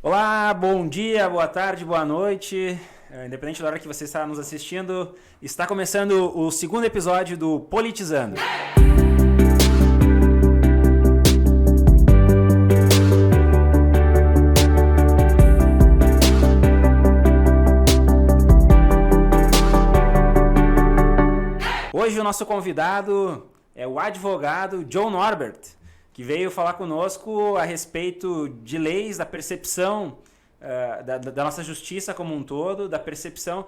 Olá, bom dia, boa tarde, boa noite. Independente da hora que você está nos assistindo, está começando o segundo episódio do Politizando. Hoje o nosso convidado é o advogado John Norbert, que veio falar conosco a respeito de leis, da percepção da nossa justiça como um todo, da percepção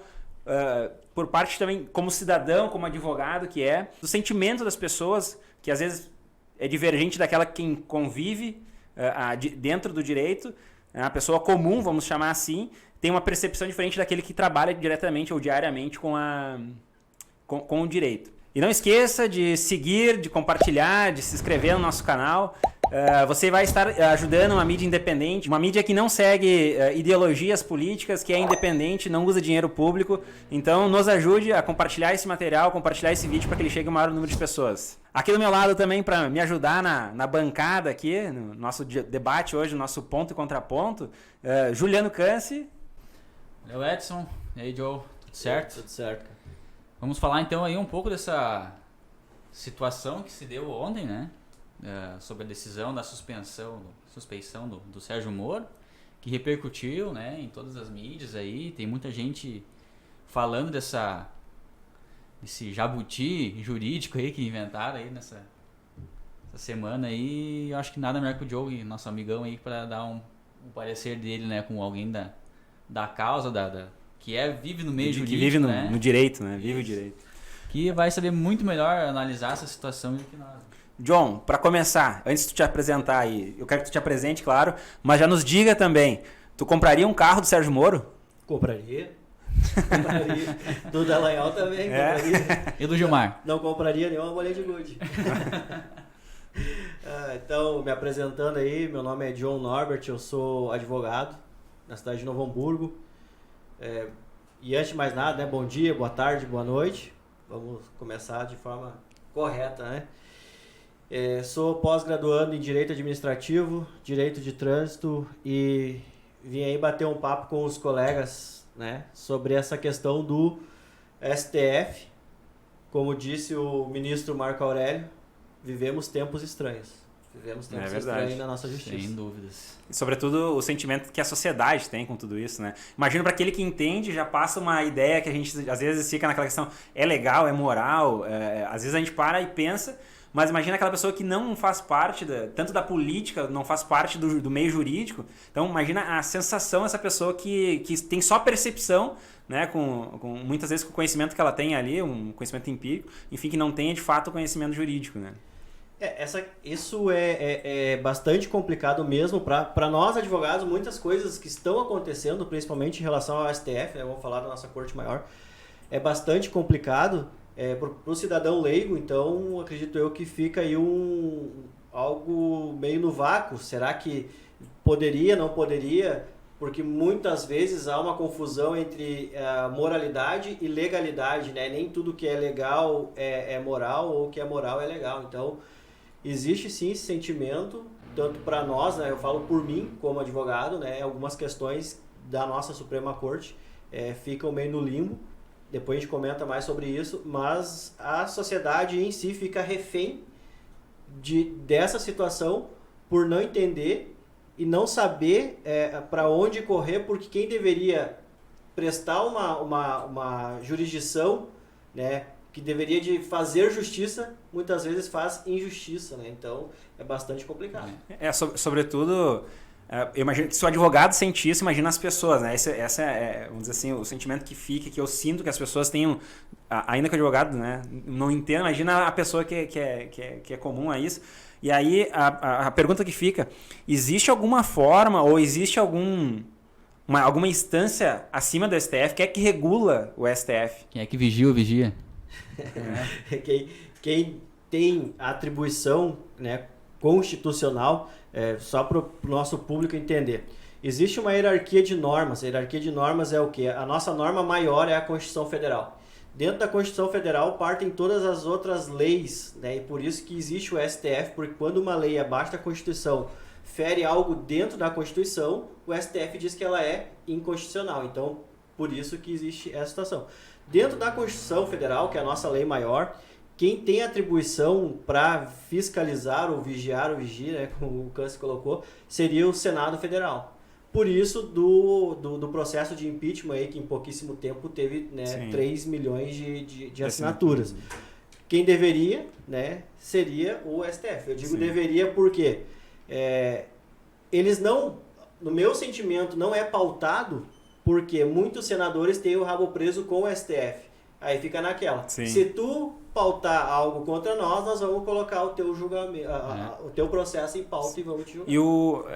por parte também como cidadão, como advogado que é, do sentimento das pessoas, que às vezes é divergente daquela quem convive dentro do direito. A pessoa comum, vamos chamar assim, tem uma percepção diferente daquele que trabalha diretamente ou diariamente com o direito. E não esqueça de seguir, de compartilhar, de se inscrever no nosso canal. Você vai estar ajudando uma mídia independente, uma mídia que não segue ideologias políticas, que é independente, não usa dinheiro público. Então, nos ajude a compartilhar esse material, compartilhar esse vídeo para que ele chegue ao maior número de pessoas. Aqui do meu lado também, para me ajudar na bancada aqui, no nosso debate hoje, no nosso ponto e contraponto, Juliano Canci. Valeu, Edson. E aí, Joe? Tudo certo? Tudo certo. Vamos falar então aí um pouco dessa situação que se deu ontem, né? Sobre a decisão da suspeição do Sérgio Moro, que repercutiu, né, em todas as mídias aí. Tem muita gente falando desse jabuti jurídico aí que inventaram aí nessa semana aí. Eu acho que nada melhor que o Joe, nosso amigão aí, para dar um parecer dele, né, com alguém da causa, que vive no meio jurídico, que vive né? no direito, né? Vive o direito. Que vai saber muito melhor analisar essa situação do que nós. John, para começar, antes de tu te apresentar aí, eu quero que tu te apresente, claro, mas já nos diga também, tu compraria um carro do Sérgio Moro? Compraria. Do Dallagnol também, compraria. E do Gilmar? Não compraria nenhuma bolinha de gude. Então, me apresentando aí, meu nome é John Norbert, eu sou advogado na cidade de Novo Hamburgo. E antes de mais nada, né, bom dia, boa tarde, boa noite. Vamos começar de forma correta, né? Sou pós-graduando em Direito Administrativo, Direito de Trânsito e vim aí bater um papo com os colegas, né, sobre essa questão do STF. Como disse o ministro Marco Aurélio, vivemos tempos estranhos. Vivemos tempos estranhos na nossa justiça. Sem dúvidas. E, sobretudo, o sentimento que a sociedade tem com tudo isso, né? Imagina, para aquele que entende, já passa uma ideia que a gente, às vezes, fica naquela questão, é legal, é moral, às vezes a gente para e pensa, mas imagina aquela pessoa que não faz parte tanto da política, não faz parte do meio jurídico. Então, imagina a sensação dessa pessoa que tem só percepção, né, muitas vezes com o conhecimento que ela tem ali, um conhecimento empírico, enfim, que não tenha, de fato, conhecimento jurídico, né? Isso é bastante complicado mesmo para nós advogados. Muitas coisas que estão acontecendo, principalmente em relação ao STF, né, vamos falar da nossa Corte Maior, é bastante complicado para o cidadão leigo. Então acredito eu que fica aí algo meio no vácuo. Será que poderia, não poderia? Porque muitas vezes há uma confusão entre moralidade e legalidade, né? Nem tudo que é legal é moral, ou o que é moral é legal. Então existe sim esse sentimento, tanto para nós, né, eu falo por mim como advogado, né, algumas questões da nossa Suprema Corte ficam meio no limbo, depois a gente comenta mais sobre isso, mas a sociedade em si fica refém dessa situação por não entender e não saber para onde correr, porque quem deveria prestar uma jurisdição, né, que deveria de fazer justiça, muitas vezes faz injustiça, né? Então, é bastante complicado. Sobretudo, eu imagino que se o advogado sente isso, imagina as pessoas, né? Esse vamos dizer assim, o sentimento que fica, que eu sinto que as pessoas tenham, ainda que o advogado, né, não entenda, imagina a pessoa que é comum a isso. E aí, a pergunta que fica, existe alguma forma, ou existe alguma instância acima do STF? Quem é que regula o STF? Quem é que vigia ou vigia? Quem tem a atribuição, né, constitucional, só para o nosso público entender. Existe uma hierarquia de normas. A hierarquia de normas é o quê? A nossa norma maior é a Constituição Federal. Dentro da Constituição Federal partem todas as outras leis, né? E por isso que existe o STF, porque quando uma lei é abaixo da Constituição fere algo dentro da Constituição, o STF diz que ela é inconstitucional. Então, por isso que existe essa situação. Dentro da Constituição Federal, que é a nossa lei maior, quem tem atribuição para fiscalizar ou vigiar ou vigir, né, como o Câncer colocou, seria o Senado Federal. Por isso, do processo de impeachment, aí, que em pouquíssimo tempo teve, né, 3 milhões de assinaturas. Quem deveria, né, seria o STF. Eu digo deveria porque eles não, no meu sentimento, não é pautado porque muitos senadores têm o rabo preso com o STF. Aí fica naquela. Sim. Se tu pautar algo contra nós vamos colocar o teu julgamento, o teu processo em pauta e vamos te julgar. E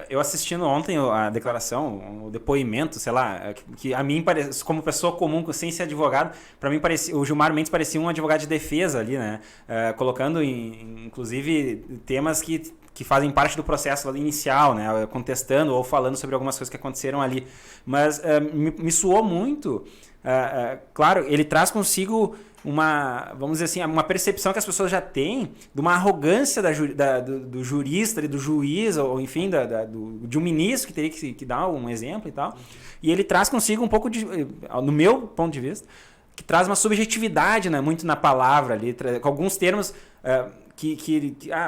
eu assistindo ontem a declaração, o depoimento, sei lá, que a mim parece, como pessoa comum, sem ser advogado, para mim parecia, o Gilmar Mendes parecia um advogado de defesa ali, né? Colocando inclusive temas que fazem parte do processo inicial, né? Contestando ou falando sobre algumas coisas que aconteceram ali. Mas me soou muito. Claro, ele traz consigo vamos dizer assim, uma percepção que as pessoas já têm de uma arrogância do jurista, do juiz, ou enfim, de um ministro que teria que dar um exemplo e tal. E ele traz consigo um pouco no meu ponto de vista, que traz uma subjetividade, né, muito na palavra ali, com alguns termos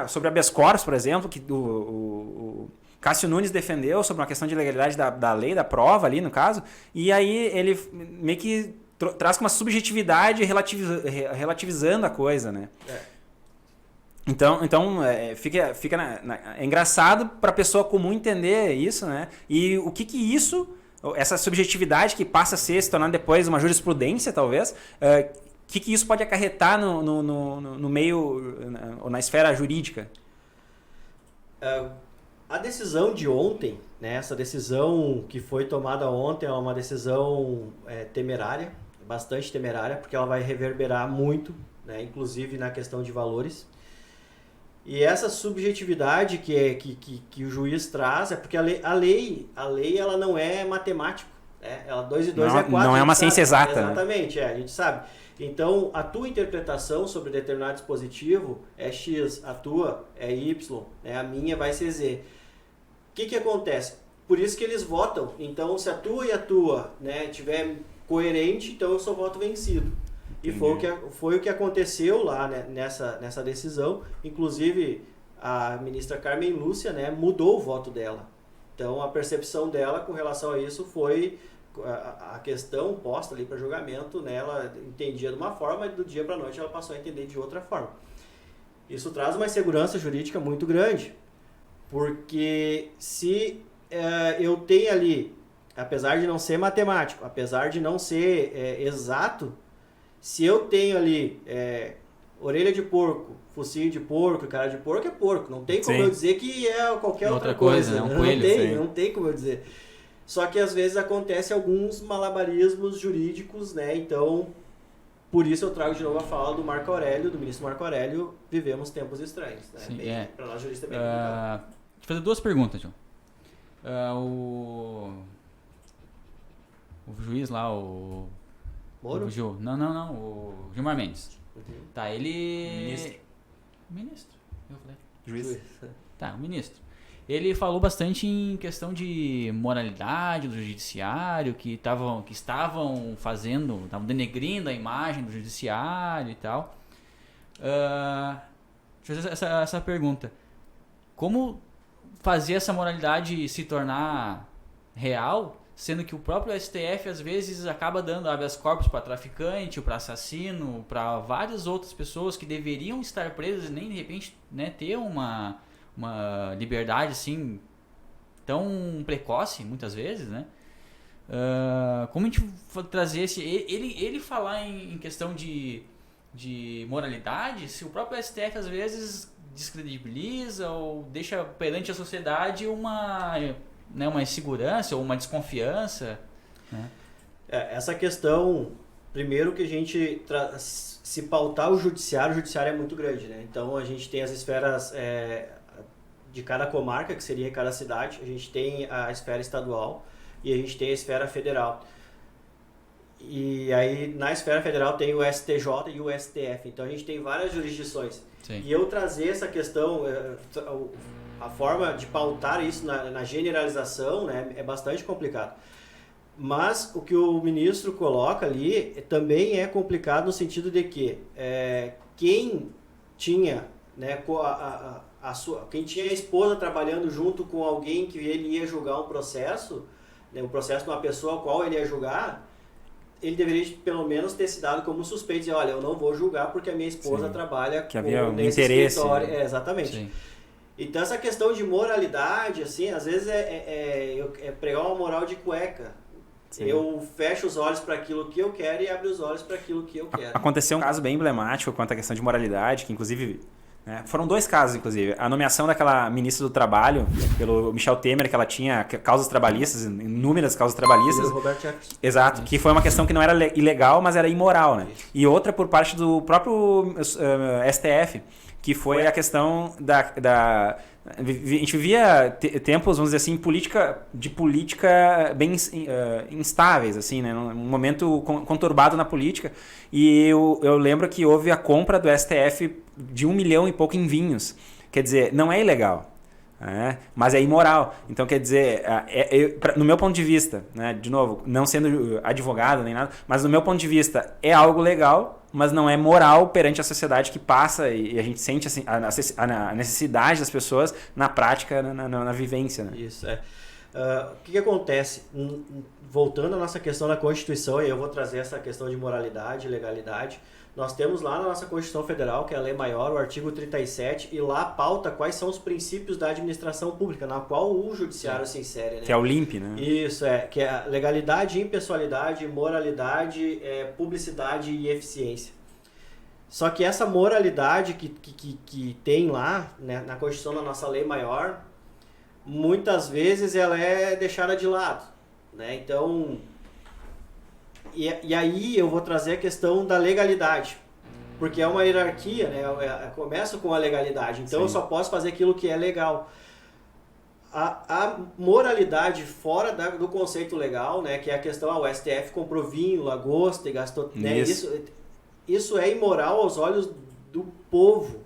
sobre habeas corpus, por exemplo, que o Cássio Nunes defendeu sobre uma questão de legalidade da lei, da prova ali, no caso, e aí ele meio que traz com uma subjetividade relativizando a coisa, né? Então fica é engraçado para a pessoa comum entender isso, né? E o que isso, essa subjetividade que passa a se tornar depois uma jurisprudência, talvez, o que isso pode acarretar no meio, ou na esfera jurídica? A decisão de ontem, né, essa decisão que foi tomada ontem é uma decisão temerária, bastante temerária, porque ela vai reverberar muito, né, inclusive na questão de valores. E essa subjetividade que o juiz traz é porque a lei ela não é matemática, né? Ela 2 e 2 é 4. Não é uma ciência exata. Exatamente, a gente sabe. Então, a tua interpretação sobre determinado dispositivo é X, a tua é Y, né? A minha vai ser Z. O que acontece? Por isso que eles votam. Então, se a tua e a tua, né, tiver coerente, então eu só voto vencido. E foi o que aconteceu lá, né, nessa decisão. Inclusive, a ministra Carmen Lúcia, né, mudou o voto dela. Então, a percepção dela com relação a isso foi a questão posta ali para julgamento, né, ela entendia de uma forma e do dia para a noite ela passou a entender de outra forma. Isso traz uma insegurança jurídica muito grande, porque se eu tenho ali, apesar de não ser matemático, apesar de não ser exato, se eu tenho ali orelha de porco, focinho de porco, cara de porco, é porco. Não tem como eu dizer que é qualquer outra coisa. Né? Um coelho, não tem como eu dizer. Só que às vezes acontece alguns malabarismos jurídicos, né? Então, por isso eu trago de novo a fala do Marco Aurélio, do ministro Marco Aurélio, vivemos tempos estranhos. Né? Sim, para nós juristas é bem complicado. Deixa eu fazer 2 perguntas, João. O juiz lá, o Moro? Não, o Gilmar Mendes. Uhum. Tá, ele... Ministro. Eu falei. Juiz. Tá, o ministro. Ele falou bastante em questão de moralidade do judiciário, que estavam denegrindo a imagem do judiciário e tal. Deixa eu fazer essa pergunta. Como fazer essa moralidade se tornar real, sendo que o próprio STF às vezes acaba dando habeas corpus para traficante, para assassino, para várias outras pessoas que deveriam estar presas e nem de repente, né, ter uma liberdade assim tão precoce muitas vezes, né? Como a gente trazer ele falar em questão de moralidade, se o próprio STF às vezes descredibiliza ou deixa perante a sociedade uma insegurança ou uma desconfiança, né? Essa questão, primeiro que a gente se pautar o judiciário é muito grande, né? Então a gente tem as esferas de cada comarca, que seria cada cidade, a gente tem a esfera estadual e a gente tem a esfera federal. E aí na esfera federal tem o STJ e o STF, então a gente tem várias jurisdições. Sim. E eu trazer essa questão, a forma de pautar isso na generalização, né, é bastante complicado. Mas o que o ministro coloca ali também é complicado no sentido de que quem tinha, né, quem tinha a esposa trabalhando junto com alguém que ele ia julgar um processo, né, um processo de uma pessoa a qual ele ia julgar, ele deveria pelo menos ter se dado como suspeito, dizer, olha, eu não vou julgar porque a minha esposa trabalha que havia um nesse interesse. escritório. Exatamente. Sim. Então essa questão de moralidade, assim, às vezes é pregar uma moral de cueca. Sim. Eu fecho os olhos para aquilo que eu quero e abro os olhos para aquilo que eu quero. Aconteceu um caso bem emblemático quanto à questão de moralidade, que inclusive... foram 2 casos, inclusive. A nomeação daquela ministra do Trabalho, pelo Michel Temer, que ela tinha causas trabalhistas, inúmeras causas trabalhistas. O Roberto Jefferson. Exato, que foi uma questão que não era ilegal, mas era imoral, né? E outra por parte do próprio STF, que foi a questão a gente vivia tempos, vamos dizer assim, política bem instáveis, assim, né? Um momento conturbado na política. E eu lembro que houve a compra do STF de 1 milhão e pouco em vinhos. Quer dizer, não é ilegal, mas é imoral. Então, quer dizer, no meu ponto de vista, né, de novo, não sendo advogado nem nada, mas no meu ponto de vista é algo legal, mas não é moral perante a sociedade que passa e a gente sente assim, a necessidade das pessoas na prática, na vivência. Né? Isso, o que acontece? Voltando à nossa questão da Constituição, e eu vou trazer essa questão de moralidade e legalidade, nós temos lá na nossa Constituição Federal, que é a Lei Maior, o artigo 37, e lá pauta quais são os princípios da administração pública, na qual o judiciário se insere. Né? Que é o LIMP, né? Isso, que é a legalidade, impessoalidade, moralidade, publicidade e eficiência. Só que essa moralidade que tem lá, né, na Constituição, na nossa Lei Maior, muitas vezes ela é deixada de lado. Né? Então... E aí eu vou trazer a questão da legalidade, porque é uma hierarquia, né? Começa com a legalidade, então Sim. eu só posso fazer aquilo que é legal. A moralidade fora do conceito legal, né? Que é a questão, o STF comprou vinho, lagosta e gastou... Né? Isso é imoral aos olhos do povo,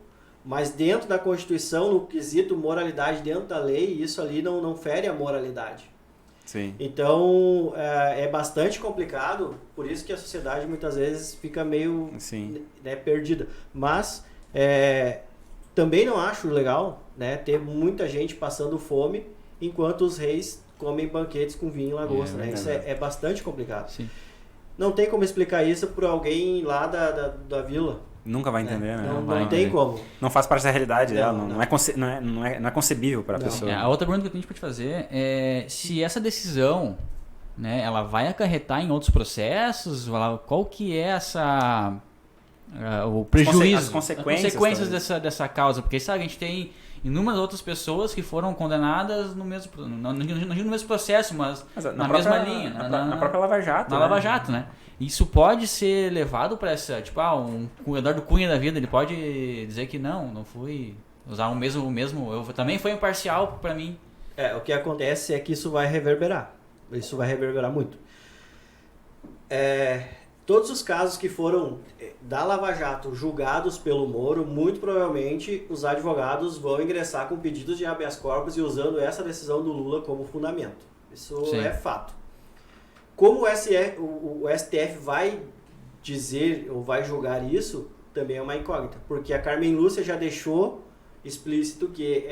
mas dentro da Constituição, no quesito moralidade, dentro da lei, isso ali não fere a moralidade. Sim. Então, é bastante complicado, por isso que a sociedade muitas vezes fica meio né, perdida. Mas, também não acho legal, né, ter muita gente passando fome enquanto os reis comem banquetes com vinho e lagosta. Né? Isso é bastante complicado. Sim. Não tem como explicar isso por alguém lá da vila. Nunca vai entender, né? Não tem como. Não faz parte da realidade dela, não é concebível para a pessoa. A outra pergunta que a gente pode fazer é se essa decisão, né, ela vai acarretar em outros processos, qual que é o prejuízo, as consequências dessa causa, porque sabe, a gente tem inúmeras outras pessoas que foram condenadas no mesmo, não no mesmo processo, mas na mesma linha. Na própria Lava Jato. Na Lava Jato, né? Isso pode ser levado para essa, tipo, um Eduardo Cunha da vida, ele pode dizer que não fui usar o mesmo, eu também foi imparcial para mim. O que acontece é que isso vai reverberar muito. Todos os casos que foram da Lava Jato julgados pelo Moro, muito provavelmente os advogados vão ingressar com pedidos de habeas corpus e usando essa decisão do Lula como fundamento. Isso Sim. é fato. Como o STF vai dizer ou vai julgar isso, também é uma incógnita. Porque a Carmen Lúcia já deixou explícito que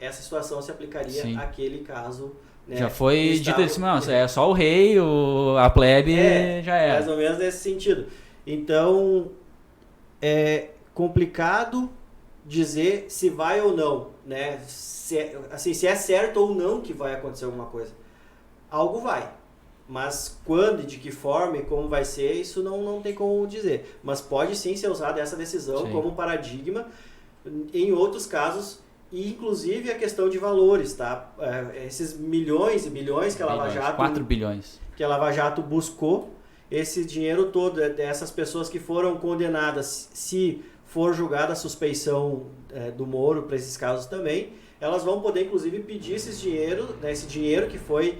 essa situação se aplicaria àquele caso. Né, já foi dito assim, não, é só o rei, a plebe já é. Mais ou menos nesse sentido. Então, é complicado dizer se vai ou não, né? Se é certo ou não que vai acontecer alguma coisa. Algo vai. Mas quando, de que forma e como vai ser, isso não tem como dizer. Mas pode sim ser usada essa decisão como paradigma em outros casos, e inclusive a questão de valores, tá? Esses milhões e bilhões que a Lava Jato... 4 bilhões. Que a Lava Jato buscou, esse dinheiro todo dessas pessoas que foram condenadas, se for julgada a suspeição do Moro para esses casos também, elas vão poder inclusive pedir esse dinheiro que foi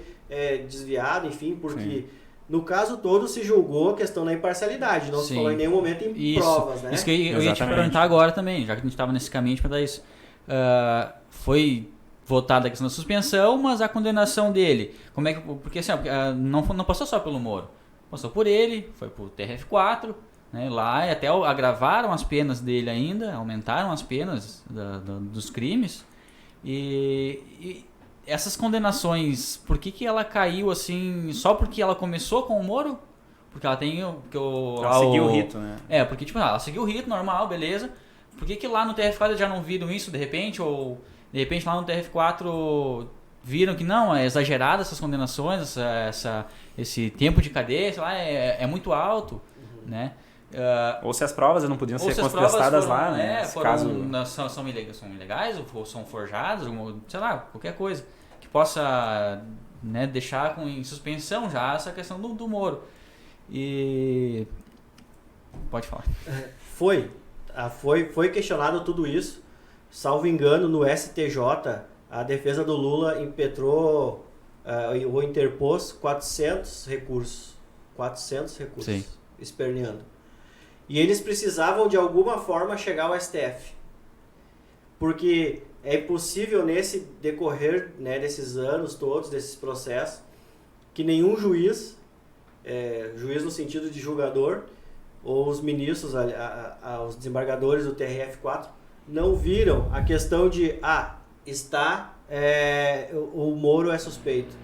desviado, enfim, porque No caso todo se julgou a questão da imparcialidade, não se Sim. falou em nenhum momento em provas, né? Isso que eu ia te Exatamente. perguntar agora também, já que a gente estava nesse caminho para dar isso. Foi votada a questão da suspensão, mas a condenação dele, como é que, porque assim, não passou só pelo Moro, passou por ele, foi por TRF4, né, lá e até agravaram as penas dele ainda, aumentaram as penas dos crimes, e essas condenações, por que ela caiu assim, só porque ela começou com o Moro? Porque ela tem Ela seguiu o rito, né? Porque tipo, ela seguiu o rito normal, beleza. Por que lá no TRF4 já não viram isso de repente? Ou de repente lá no TRF4 viram que não, é exagerado essas condenações, esse tempo de cadeia, sei lá, é muito alto, né? Ou se as provas não podiam ser se as provas contestadas foram, lá, né? Nesse caso... são ilegais ou são forjadas, sei lá, qualquer coisa que possa, né, deixar em suspensão já essa questão do Moro. E pode falar. Foi questionado tudo isso. Salvo engano, no STJ, a defesa do Lula impetrou ou interpôs 400 recursos. 400 recursos. Sim. Esperneando. E eles precisavam de alguma forma chegar ao STF. Porque é impossível nesse decorrer, né, desses anos todos, desses processos, que nenhum juiz no sentido de julgador, ou os ministros, os desembargadores do TRF4, não viram a questão de, o Moro é suspeito.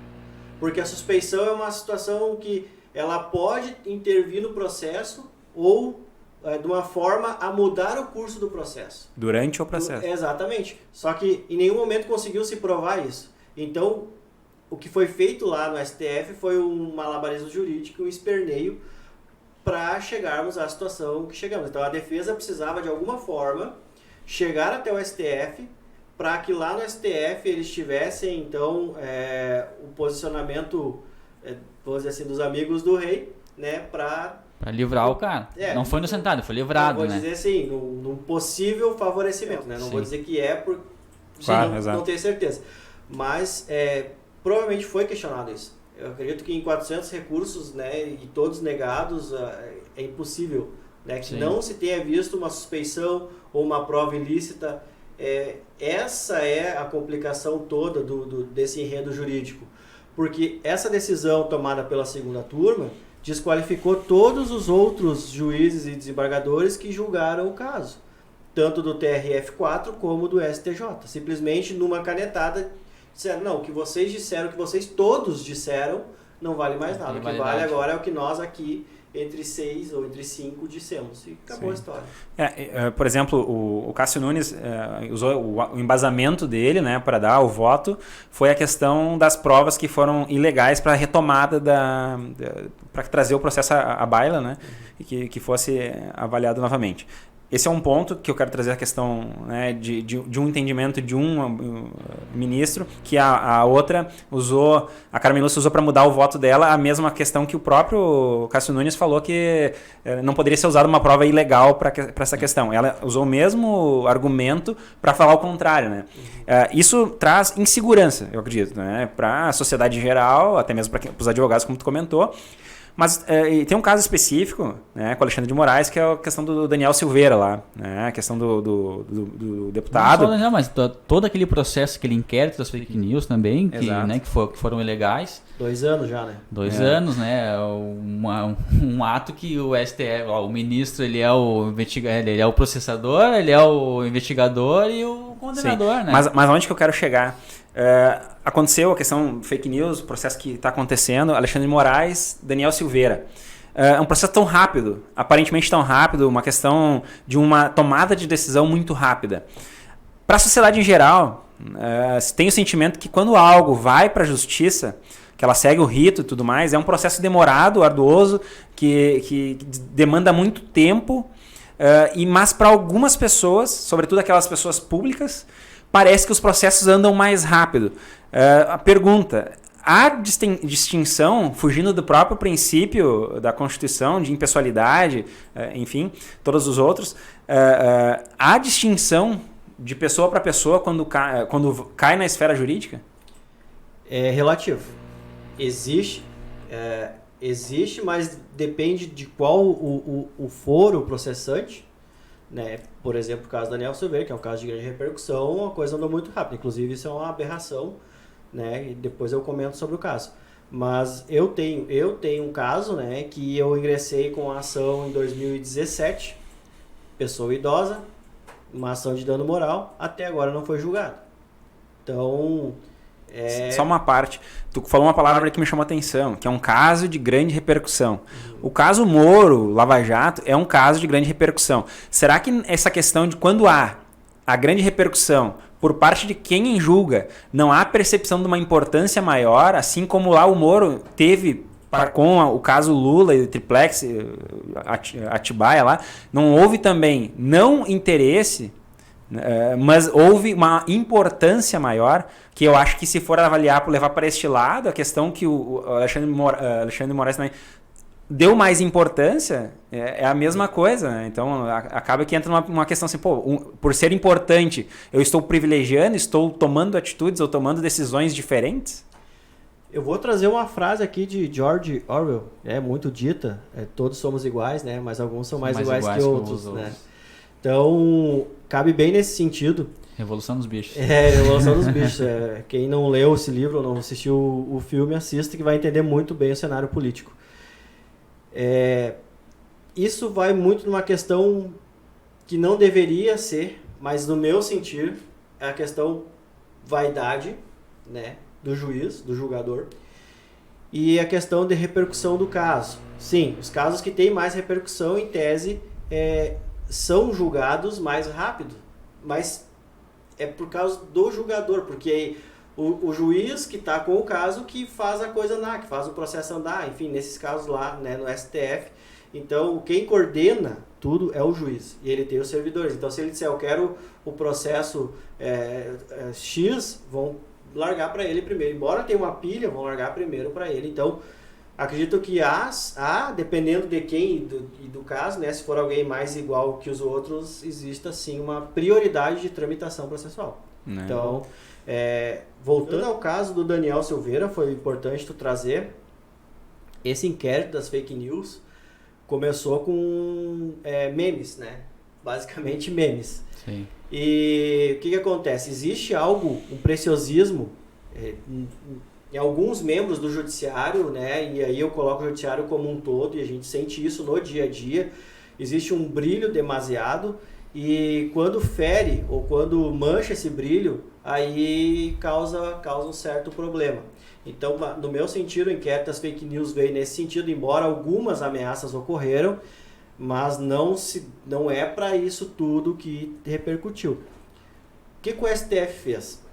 Porque a suspeição é uma situação que ela pode intervir no processo ou de uma forma a mudar o curso do processo. Durante o processo. Exatamente. Só que em nenhum momento conseguiu se provar isso. Então, o que foi feito lá no STF foi um malabarismo jurídico, um esperneio para chegarmos à situação que chegamos. Então, a defesa precisava, de alguma forma, chegar até o STF para que lá no STF eles tivessem, então, o posicionamento, vamos dizer assim, dos amigos do rei, né, para livrar o cara. Não foi inocentado, foi livrado, né? Vou dizer assim, num possível favorecimento, né? Não vou dizer que por... Claro, não tenho certeza. Mas provavelmente foi questionado isso. Eu acredito que em 400 recursos, né, e todos negados, é impossível, né, que não se tenha visto uma suspeição ou uma prova ilícita. Essa é a complicação toda desse enredo jurídico. Porque essa decisão tomada pela segunda turma desqualificou todos os outros juízes e desembargadores que julgaram o caso, tanto do TRF4 como do STJ. Simplesmente numa canetada disseram, não, o que vocês disseram, o que vocês todos disseram, não vale mais nada. O que vale agora é o que nós aqui, entre 6 ou entre 5, dissemos. E acabou a história. Por exemplo, o Cássio Nunes usou o embasamento dele, né, para dar o voto, foi a questão das provas que foram ilegais para a retomada para trazer o processo à baila, né, e que fosse avaliado novamente. Esse é um ponto que eu quero trazer a questão, né, de um entendimento de um ministro, que a outra usou, a Carmen Lúcia usou para mudar o voto dela, a mesma questão que o próprio Cássio Nunes falou que não poderia ser usada uma prova ilegal para essa questão. Ela usou o mesmo argumento para falar o contrário, né? Isso traz insegurança, eu acredito, né, para a sociedade em geral, até mesmo para os advogados, como tu comentou. Mas tem um caso específico, né, com o Alexandre de Moraes, que é a questão do Daniel Silveira lá, né, a questão do deputado. Não só Daniel, mas todo aquele processo, aquele inquérito das fake news também, que foram ilegais. 2 anos já, né? 2 anos, né? Um ato que o STF, o ministro, ele é o processador, ele é o investigador e o condenador, né? Mas onde que eu quero chegar? Aconteceu a questão fake news, o processo que está acontecendo, Alexandre de Moraes, Daniel Silveira. É um processo tão rápido, aparentemente tão rápido, uma questão de uma tomada de decisão muito rápida. Para a sociedade em geral, se tem o sentimento que quando algo vai para a justiça, que ela segue o rito e tudo mais, é um processo demorado, arduoso, que demanda muito tempo, mas para algumas pessoas, sobretudo aquelas pessoas públicas, parece que os processos andam mais rápido. A pergunta, há distinção, fugindo do próprio princípio da Constituição, de impessoalidade, enfim, todos os outros, há distinção de pessoa para pessoa quando cai na esfera jurídica? É relativo. Existe existe, mas depende de qual o foro processante, né? Por exemplo, o caso do Daniel Silveira, que é um caso de grande repercussão, a coisa andou muito rápido. Inclusive, isso é uma aberração, né? E depois eu comento sobre o caso. Mas eu tenho um caso, né, que eu ingressei com a ação em 2017, pessoa idosa, uma ação de dano moral, até agora não foi julgado. Então, Só uma parte. Tu falou uma palavra que me chamou a atenção, que é um caso de grande repercussão. O caso Moro, Lava Jato, é um caso de grande repercussão. Será que essa questão de quando há a grande repercussão por parte de quem julga, não há percepção de uma importância maior, assim como lá o Moro teve com o caso Lula e o Triplex, Atibaia lá, não houve também não interesse, mas houve uma importância maior, que eu acho que se for avaliar por levar para este lado, a questão que o Alexandre Moraes também deu mais importância, é a mesma coisa, né? Então acaba que entra numa questão assim, por ser importante, eu estou privilegiando, estou tomando atitudes ou tomando decisões diferentes? Eu vou trazer uma frase aqui de George Orwell, muito dita, todos somos iguais, né? Mas alguns são mais iguais que outros, né? Então, cabe bem nesse sentido. Revolução dos Bichos. Revolução dos Bichos. Quem não leu esse livro ou não assistiu o filme, assista, que vai entender muito bem o cenário político. Isso vai muito numa questão que não deveria ser, mas no meu sentir, é a questão vaidade, né, do juiz, do julgador, e a questão de repercussão do caso. Sim, os casos que têm mais repercussão, em tese, são julgados mais rápido, mas é por causa do julgador, porque o juiz que está com o caso que faz a coisa andar, que faz o processo andar, enfim, nesses casos lá, né, no STF. Então, quem coordena tudo é o juiz, e ele tem os servidores. Então, se ele disser, eu quero o processo X, vão largar para ele primeiro. Embora tenha uma pilha, vão largar primeiro para ele. Então, acredito que dependendo de quem e do caso, né, se for alguém mais igual que os outros, exista sim uma prioridade de tramitação processual. Não. Então, voltando ao caso do Daniel Silveira, foi importante tu trazer esse inquérito das fake news. Começou com memes, né? Basicamente memes. Sim. E o que acontece? Existe um preciosismo em alguns membros do judiciário, né? E aí eu coloco o judiciário como um todo, e a gente sente isso no dia a dia. Existe um brilho demasiado, e quando fere ou quando mancha esse brilho, aí causa um certo problema. Então, no meu sentido, o inquérito das fake news veio nesse sentido, embora algumas ameaças ocorreram, mas não é para isso tudo que repercutiu. O que o STF fez?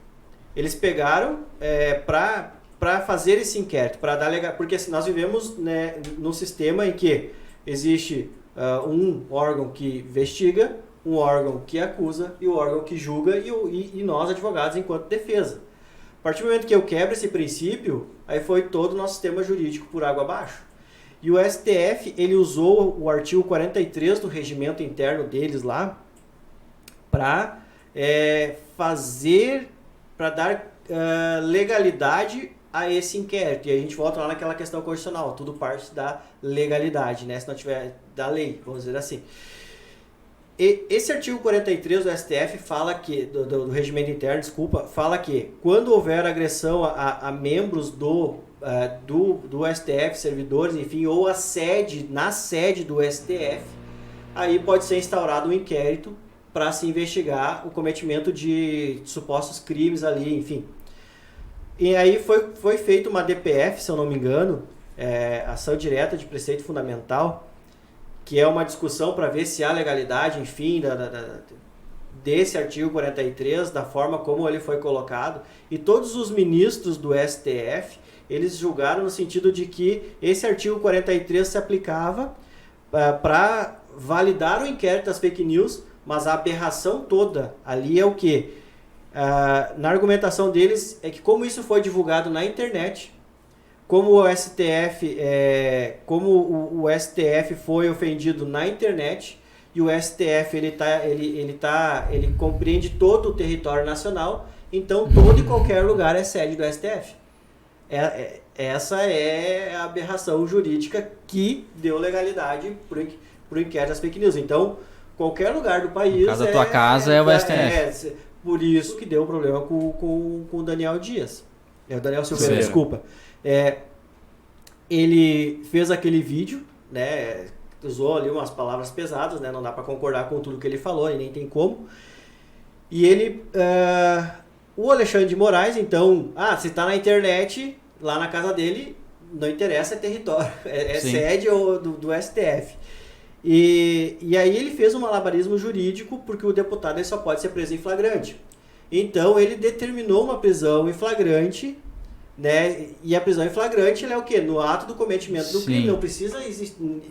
Eles pegaram para fazer esse inquérito, para dar porque nós vivemos, né, num sistema em que existe um órgão que investiga, um órgão que acusa e o órgão que julga e nós, advogados, enquanto defesa. A partir do momento que eu quebro esse princípio, aí foi todo o nosso sistema jurídico por água abaixo. E o STF, ele usou o artigo 43 do regimento interno deles lá para dar legalidade a esse inquérito. E a gente volta lá naquela questão constitucional, tudo parte da legalidade, né? Se não tiver da lei, vamos dizer assim. E esse artigo 43 do STF fala que, do regimento interno, fala que quando houver agressão a membros do STF, servidores, enfim, ou na sede do STF, aí pode ser instaurado um inquérito para se investigar o cometimento de supostos crimes ali, enfim. E aí foi feita uma DPF, se eu não me engano, ação direta de preceito fundamental, que é uma discussão para ver se há legalidade, enfim, desse artigo 43, da forma como ele foi colocado. E todos os ministros do STF, eles julgaram no sentido de que esse artigo 43 se aplicava para validar o inquérito das fake news, mas a aberração toda ali é o quê? Na argumentação deles é que como isso foi divulgado na internet, como o STF, o STF foi ofendido na internet, e o STF ele compreende todo o território nacional, então todo e qualquer lugar é sede do STF. Essa é a aberração jurídica que deu legalidade pro inquérito das fake news. Então, qualquer lugar do país... No caso da tua casa é o STF. Por isso que deu problema com o Daniel Dias. É o Daniel Silveira, desculpa. Ele fez aquele vídeo, né? Usou ali umas palavras pesadas, né? Não dá para concordar com tudo que ele falou, e nem tem como. E ele... o Alexandre de Moraes, então... se tá na internet, lá na casa dele, não interessa, é território. É sede do STF. E aí ele fez um malabarismo jurídico, porque o deputado ele só pode ser preso em flagrante. Então ele determinou uma prisão em flagrante, né? E a prisão em flagrante é o quê? No ato do cometimento do crime.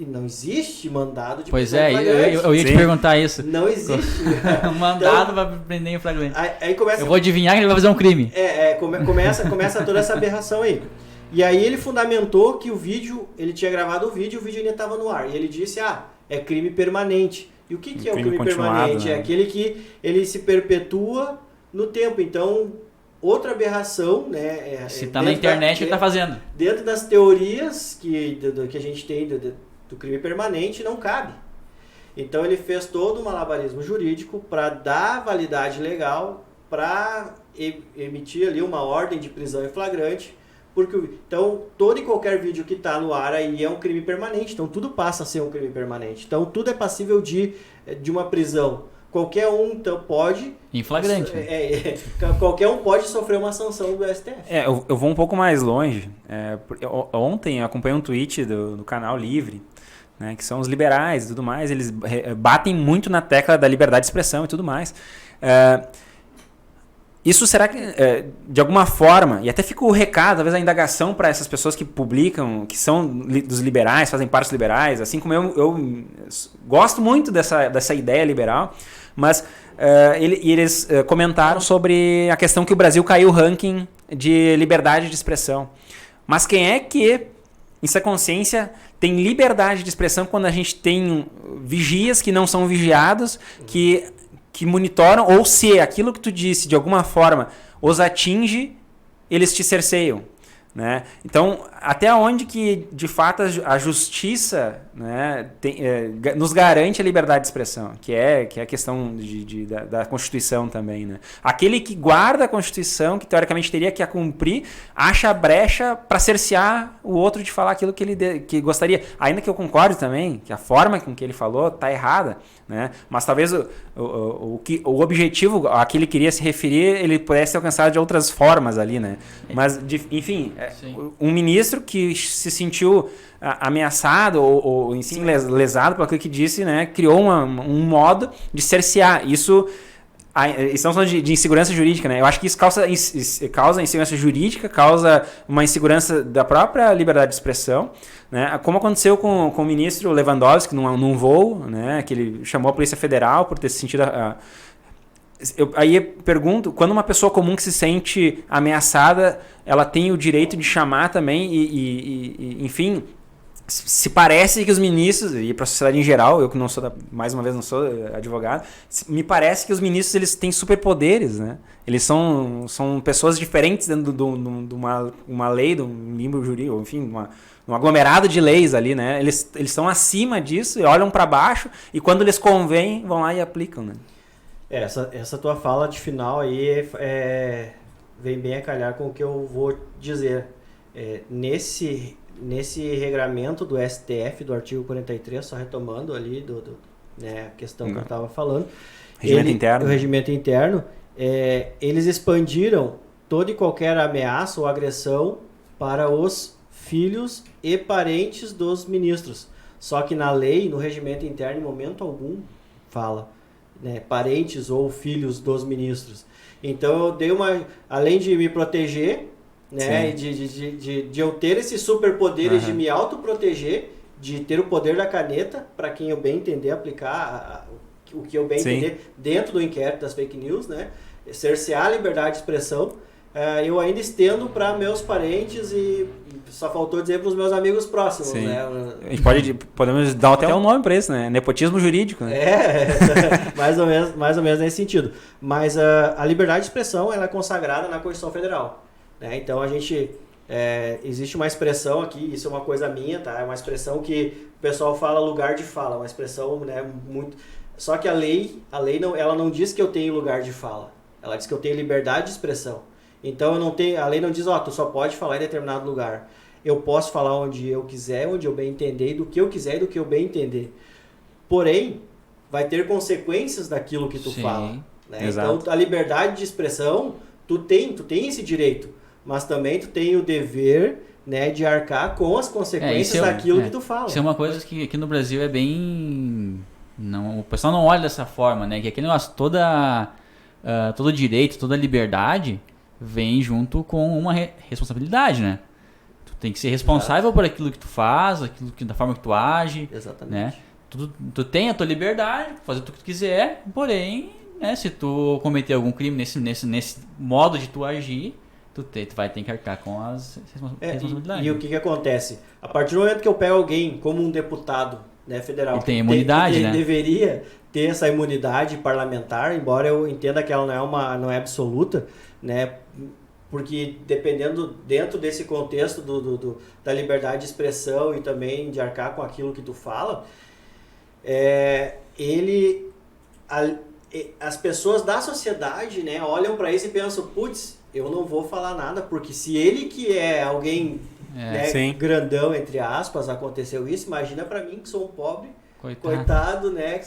Não existe mandado de prisão em flagrante. Eu ia te perguntar isso. Não existe. Mandado para prender em flagrante. Aí começa, eu vou adivinhar que ele vai fazer um crime. Começa toda essa aberração aí. E aí ele fundamentou que o vídeo, ele tinha gravado o vídeo ainda estava no ar. E ele disse, é crime permanente. E o que é o crime permanente? Né? É aquele que ele se perpetua no tempo. Então, outra aberração, né? Se está na internet, ele está fazendo. Dentro das teorias que a gente tem do crime permanente, não cabe. Então, ele fez todo um malabarismo jurídico para dar validade legal, para emitir ali uma ordem de prisão em flagrante. Então, todo e qualquer vídeo que está no ar aí é um crime permanente. Então, tudo passa a ser um crime permanente. Então, tudo é passível de uma prisão. Qualquer um então, pode... Em flagrante. Qualquer um pode sofrer uma sanção do STF. Eu vou um pouco mais longe. Ontem eu acompanhei um tweet do canal Livre, né, que são os liberais e tudo mais. Eles batem muito na tecla da liberdade de expressão e tudo mais. Isso será que, de alguma forma, e até fica o recado, talvez a indagação para essas pessoas que publicam, que são dos liberais, fazem parte dos liberais, assim como eu gosto muito dessa ideia liberal, mas eles comentaram sobre a questão que o Brasil caiu o ranking de liberdade de expressão. Mas quem é que, em sua consciência, tem liberdade de expressão quando a gente tem vigias que não são vigiados, que monitoram, ou se aquilo que tu disse, de alguma forma, os atinge, eles te cerceiam. Né? Então, até onde que, de fato, a justiça, né, nos garante a liberdade de expressão, que é a questão da Constituição também. Né? Aquele que guarda a Constituição, que teoricamente teria que a cumprir, acha a brecha para cercear o outro de falar aquilo que ele que gostaria. Ainda que eu concorde também que a forma com que ele falou está errada, né? Mas talvez o objetivo a que ele queria se referir, ele pudesse ser alcançado de outras formas ali. Né? Mas, enfim, um ministro que se sentiu ameaçado ou em si lesado por aquilo que disse, né, criou um modo de cercear. Isso estamos falando de insegurança jurídica, né? Eu acho que isso causa insegurança jurídica, causa uma insegurança da própria liberdade de expressão, né? Como aconteceu com o ministro Lewandowski num voo, né, que ele chamou a Polícia Federal por ter se sentido... Aí eu pergunto, quando uma pessoa comum que se sente ameaçada, ela tem o direito de chamar também enfim, se parece que os ministros, e para a sociedade em geral, eu que não sou, mais uma vez não sou advogado, me parece que os ministros eles têm superpoderes, né? Eles são pessoas diferentes dentro de uma lei, de um limbo jurídico, enfim, um aglomerado de leis ali, né? Eles estão acima disso e olham para baixo e quando lhes convém, vão lá e aplicam, né? Essa tua fala de final aí vem bem a calhar com o que eu vou dizer. Nesse regramento do STF, do artigo 43, só retomando ali né, a questão que eu estava falando. O regimento interno, eles expandiram toda e qualquer ameaça ou agressão para os filhos e parentes dos ministros. Só que na lei, no regimento interno, em momento algum, fala... Né, parentes ou filhos dos ministros. Então eu dei além de me proteger, né, de eu ter esses superpoderes de me autoproteger, de ter o poder da caneta, para quem eu bem entender, aplicar o que eu bem entender dentro do inquérito das fake news, né, cercear a liberdade de expressão, eu ainda estendo para meus parentes e só faltou dizer para os meus amigos próximos. Né? A gente podemos dar até um nome para isso, né? Nepotismo jurídico. Né? Mais ou menos nesse sentido. Mas a liberdade de expressão ela é consagrada na Constituição Federal. Né? Então a gente Existe uma expressão aqui, isso é uma coisa minha, tá? É uma expressão que o pessoal fala lugar de fala, uma expressão, né, muito... Só que a lei não, ela não diz que eu tenho lugar de fala, ela diz que eu tenho liberdade de expressão. Então a lei não diz, tu só pode falar em determinado lugar. Eu posso falar onde eu quiser, onde eu bem entender, do que eu quiser e do que eu bem entender. Porém, vai ter consequências daquilo que tu fala. Né? Então, a liberdade de expressão, tu tem esse direito, mas também tu tem o dever, né, de arcar com as consequências daquilo que tu fala. Isso é uma coisa que aqui no Brasil é bem... Não, o pessoal não olha dessa forma, né? Que aquele negócio, todo direito, toda liberdade vem junto com uma responsabilidade, né? Tu tem que ser responsável por aquilo que tu faz, da forma que tu age. Exatamente. Né? Tu tem a tua liberdade, fazer o que tu quiser, porém, né, se tu cometer algum crime nesse modo de tu agir, tu vai ter que arcar com as responsabilidades. E o que acontece? A partir do momento que eu pego alguém como um deputado, né, federal, ele tem imunidade, que né? Deveria ter essa imunidade parlamentar, embora eu entenda que ela não é absoluta, né? Porque dependendo dentro desse contexto da liberdade de expressão e também de arcar com aquilo que tu fala, as pessoas da sociedade, né, olham para isso e pensam, putz, eu não vou falar nada, porque se ele que é alguém grandão, entre aspas, aconteceu isso, imagina para mim que sou um pobre, coitado, né,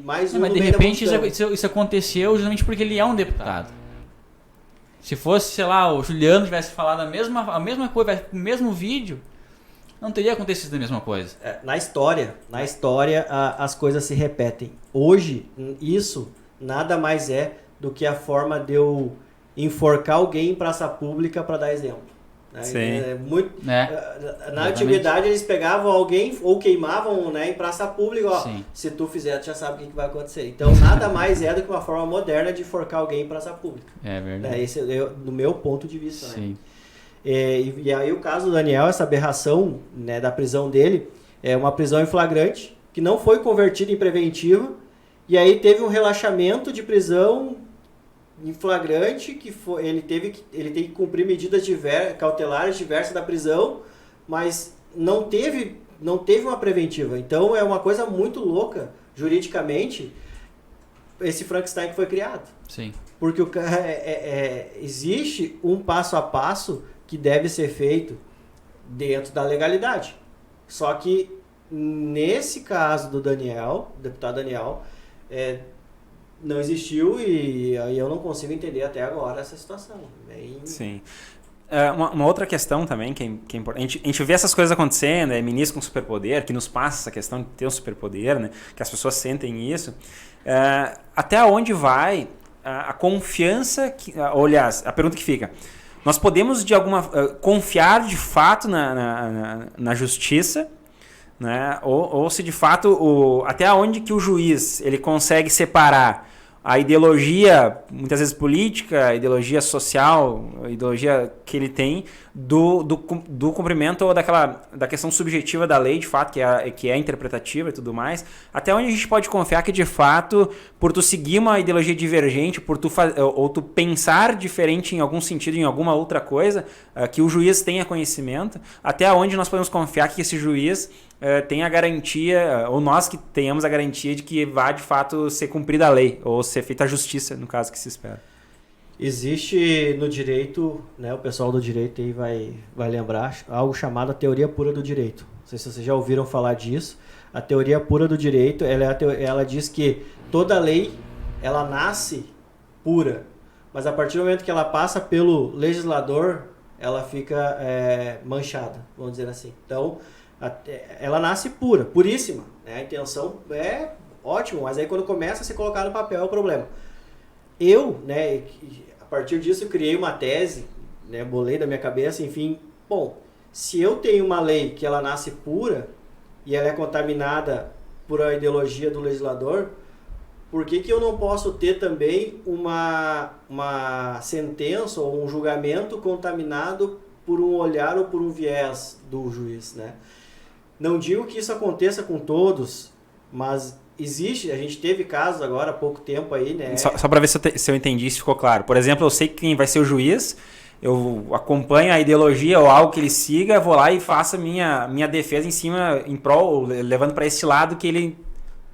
mais um mas no de meio da repente multidão. isso aconteceu justamente porque ele é um deputado. Se fosse, sei lá, o Juliano tivesse falado a mesma coisa, o mesmo vídeo, não teria acontecido a mesma coisa. Na história, as coisas se repetem. Hoje, isso nada mais é do que a forma de eu enforcar alguém em praça pública para dar exemplo. Né? Na antiguidade, eles pegavam alguém ou queimavam, né, em praça pública. Se tu fizer, tu já sabe o que vai acontecer. Então, nada mais é do que uma forma moderna de enforcar alguém em praça pública. É verdade. Esse é no meu ponto de vista. Sim. Né? E aí o caso do Daniel, essa aberração, né, da prisão dele, é uma prisão em flagrante, que não foi convertida em preventiva, e aí teve um relaxamento de prisão em flagrante, que ele tem que cumprir medidas cautelares diversas da prisão, mas não teve uma preventiva. Então é uma coisa muito louca, juridicamente, esse Frankenstein que foi criado. Sim. Porque existe um passo a passo que deve ser feito dentro da legalidade. Só que nesse caso do deputado Daniel, não existiu e aí eu não consigo entender até agora essa situação. Sim. Uma outra questão também que é importante, a gente vê essas coisas acontecendo, ministro com superpoder, que nos passa essa questão de ter um superpoder, né, que as pessoas sentem isso. Até onde vai a confiança, aliás, a pergunta que fica, nós podemos confiar de fato na justiça, né? Ou se de fato até onde que o juiz ele consegue separar a ideologia, muitas vezes política, a ideologia social, a ideologia que ele tem do cumprimento ou da questão subjetiva da lei, de fato, que é interpretativa e tudo mais. Até onde a gente pode confiar que, de fato, por tu seguir uma ideologia divergente, ou tu pensar diferente em algum sentido, em alguma outra coisa, que o juiz tenha conhecimento, até onde nós podemos confiar que esse juiz tenha a garantia, ou nós que tenhamos a garantia de que vá, de fato, ser cumprida a lei, ou ser feita a justiça, no caso que se espera. Existe no direito, né, o pessoal do direito aí vai lembrar, algo chamado a teoria pura do direito. Não sei se vocês já ouviram falar disso. A teoria pura do direito, ela diz que toda lei, ela nasce pura, mas a partir do momento que ela passa pelo legislador, ela fica manchada, vamos dizer assim. Então, ela nasce pura, puríssima, né? A intenção é ótimo, mas aí quando começa a se colocar no papel é o problema. Eu, né, a partir disso eu criei uma tese, né, bolei da minha cabeça, enfim, bom, se eu tenho uma lei que ela nasce pura e ela é contaminada por a ideologia do legislador, por que eu não posso ter também uma sentença ou um julgamento contaminado por um olhar ou por um viés do juiz, né? Não digo que isso aconteça com todos, mas existe, a gente teve casos agora há pouco tempo aí, né? Só para ver se eu entendi, se ficou claro. Por exemplo, eu sei quem vai ser o juiz, eu acompanho a ideologia ou algo que ele siga, vou lá e faço minha defesa em cima, em prol, levando para esse lado que ele